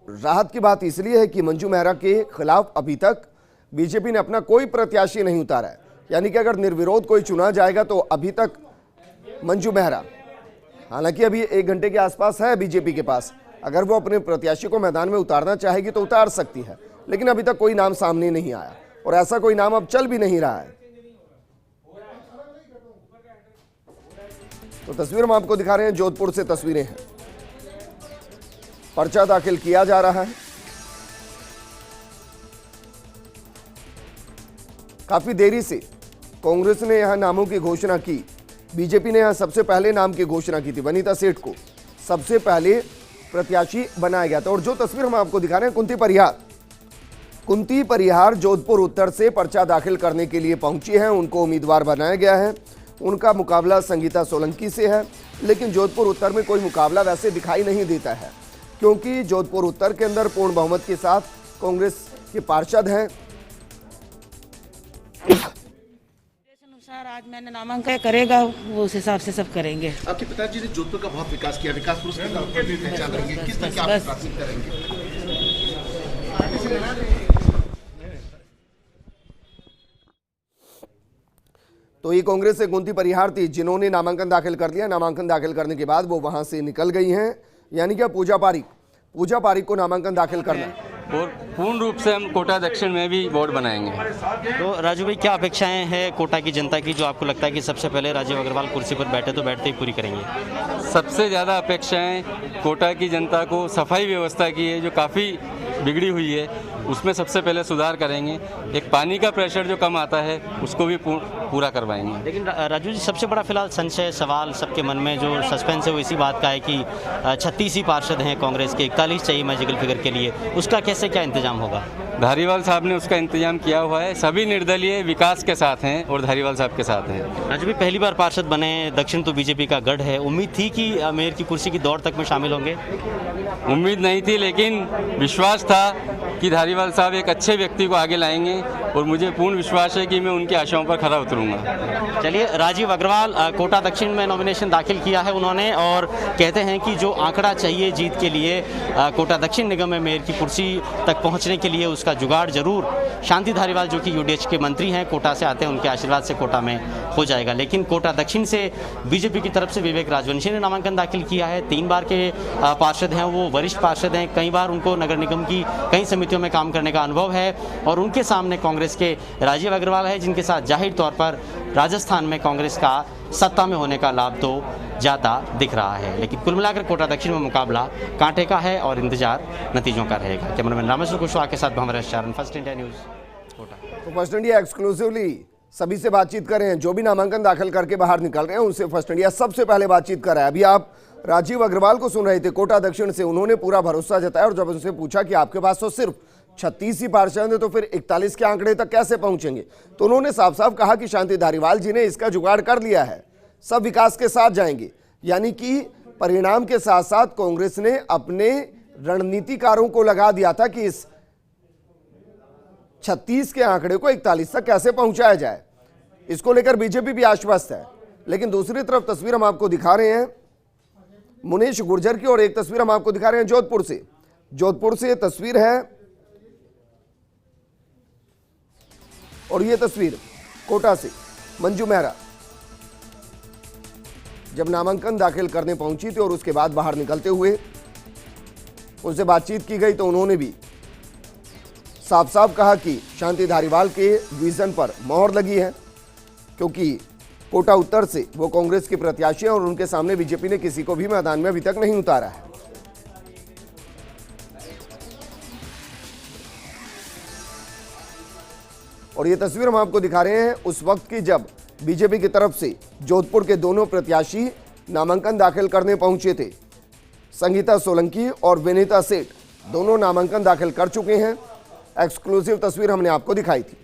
राहत की बात इसलिए है कि मंजू मेहरा के खिलाफ अभी तक बीजेपी ने अपना कोई प्रत्याशी नहीं उतारा है। यानी कि अगर निर्विरोध कोई चुना जाएगा तो अभी तक मंजू मेहरा, हालांकि अभी 1 घंटे के आसपास है बीजेपी के पास, अगर वो अपने प्रत्याशी को मैदान में उतारना चाहेगी तो उतार सकती है, लेकिन अभी तक कोई नाम सामने नहीं आया और ऐसा कोई नाम अब चल भी नहीं रहा है। तो तस्वीर हम आपको दिखा रहे हैं, जोधपुर से तस्वीरें हैं। पर्चा दाखिल किया जा रहा है। काफी देरी से कांग्रेस ने यहां नामों की घोषणा की। बीजेपी ने यहां सबसे पहले नाम की घोषणा की थी, वनीता सेठ को सबसे पहले प्रत्याशी बनाया गया था। और जो तस्वीर हम आपको दिखा रहे हैं, कुंती परिहार जोधपुर उत्तर से पर्चा दाखिल करने के लिए पहुंची हैं। उनको उम्मीदवार बनाया गया है। उनका मुकाबला संगीता सोलंकी से है, लेकिन जोधपुर उत्तर में कोई मुकाबला वैसे दिखाई नहीं देता है क्योंकि जोधपुर उत्तर के अंदर पूर्ण बहुमत के साथ कांग्रेस के पार्षद हैं। अनुसार आज मैंने नामांकन करेगा वो उस हिसाब से सब करेंगे। आपके पिताजी ने जोधपुर का बहुत विकास किया, विकास पुरुष के नाम पर भी पहचान रहेंगे, किस तरह की आप प्राथमिकता करेंगे? तो ये कांग्रेस से कुंती परिहार थी जिन्होंने नामांकन दाखिल कर लिया। नामांकन दाखिल करने के बाद वो वहां से निकल गई हैं। यानी कि पूजा पारीक को नामांकन दाखिल करना और पूर्ण रूप से हम कोटा दक्षिण में भी वोट बनाएंगे। तो राजू भाई, क्या अपेक्षाएं हैं कोटा की जनता की, जो आपको लगता है कि सबसे पहले राजीव अग्रवाल कुर्सी पर बैठे तो बैठते ही पूरी करेंगे? सबसे ज़्यादा अपेक्षाएं कोटा की जनता को सफाई व्यवस्था की है जो काफ़ी बिगड़ी हुई है, उसमें सबसे पहले सुधार करेंगे। एक पानी का प्रेशर जो कम आता है उसको भी पूरा करवाएंगे। लेकिन राजू जी, सबसे बड़ा फिलहाल संशय सवाल सबके मन में जो सस्पेंस है वो इसी बात का है कि 36 ही पार्षद हैं कांग्रेस के, 41 चाहिए मैजिकल फिगर के लिए, उसका कैसे क्या इंतजाम होगा? धारीवाल साहब ने उसका इंतजाम किया हुआ है। सभी निर्दलीय विकास के साथ हैं और धारीवाल साहब के साथ हैं। राजू भाई, पहली बार पार्षद बने, दक्षिण तो बीजेपी का गढ़ है, उम्मीद थी कि मेयर की कुर्सी की दौड़ तक में शामिल होंगे? उम्मीद नहीं थी, लेकिन विश्वास था कि धारीवाल साहब एक अच्छे व्यक्ति को आगे लाएंगे और मुझे पूर्ण विश्वास है कि मैं उनकी आशाओं पर खरा उतरूंगा। चलिए, राजीव अग्रवाल कोटा दक्षिण में नॉमिनेशन दाखिल किया है उन्होंने और कहते हैं कि जो आंकड़ा चाहिए जीत के लिए कोटा दक्षिण निगम में मेयर की कुर्सी तक पहुंचने के लिए उसका जुगाड़ जरूर शांति धारीवाल जो कि यूडीएच के मंत्री हैं, कोटा से आते हैं, उनके आशीर्वाद से कोटा में हो जाएगा। लेकिन कोटा दक्षिण से बीजेपी की तरफ से विवेक राजवंशी ने नामांकन दाखिल किया है। 3 बार के पार्षद हैं, वो वरिष्ठ पार्षद हैं, कई बार उनको नगर निगम की कई समितियों में काम करने का अनुभव है और उनके सामने कांग्रेस के राजीव अग्रवाल है, जिनके साथ जाहिर तौर पर राजस्थान में कांग्रेस का सत्ता में होने का लाभ तो जाता दिख रहा है। लेकिन कुल मिलाकर कोटा दक्षिण में मुकाबला कांटे का है और इंतजार नतीजों का रहेगा। कैमरामैन रामेश्वर कुशवाहा के साथ भंवरेश चारण, फर्स्ट इंडिया न्यूज़, कोटा। तो फर्स्ट इंडिया एक्सक्लूसिवली सभी से बातचीत कर रहे हैं, जो भी नामांकन दाखिल करके बाहर निकल रहे हैं उनसे फर्स्ट इंडिया सबसे पहले बातचीत कर रहा है। अभी आप राजीव अग्रवाल को सुन रहे थे कोटा दक्षिण से, उन्होंने पूरा भरोसा जताया और जब उनसे पूछा कि आपके पास तो सिर्फ 36 ही पार्षद है तो फिर 41 के आंकड़े तक कैसे पहुंचेंगे, तो उन्होंने साफ साफ कहा कि शांति धारीवाल जी ने इसका जुगाड़ कर लिया है, सब विकास के साथ जाएंगे। यानी कि परिणाम के साथ साथ कांग्रेस ने अपने रणनीतिकारों को लगा दिया था कि इस 36 के आंकड़े को 41 तक कैसे पहुंचाया जाए, इसको लेकर बीजेपी भी आश्वस्त है। लेकिन दूसरी तरफ तस्वीर हम आपको दिखा रहे हैं मुनीश गुर्जर की, और एक तस्वीर हम आपको दिखा रहे हैं जोधपुर से। जोधपुर से तस्वीर है और ये तस्वीर कोटा से मंजू मेहरा जब नामांकन दाखिल करने पहुंची थी और उसके बाद बाहर निकलते हुए उनसे बातचीत की गई तो उन्होंने भी साफ साफ कहा कि शांति धारीवाल के विजन पर मोहर लगी है, क्योंकि कोटा उत्तर से वो कांग्रेस के प्रत्याशी हैं और उनके सामने बीजेपी ने किसी को भी मैदान में अभी तक नहीं उतारा है। और ये तस्वीर हम आपको दिखा रहे हैं उस वक्त की जब बीजेपी की तरफ से जोधपुर के दोनों प्रत्याशी नामांकन दाखिल करने पहुंचे थे। संगीता सोलंकी और विनीता सेठ दोनों नामांकन दाखिल कर चुके हैं। एक्सक्लूसिव तस्वीर हमने आपको दिखाई थी।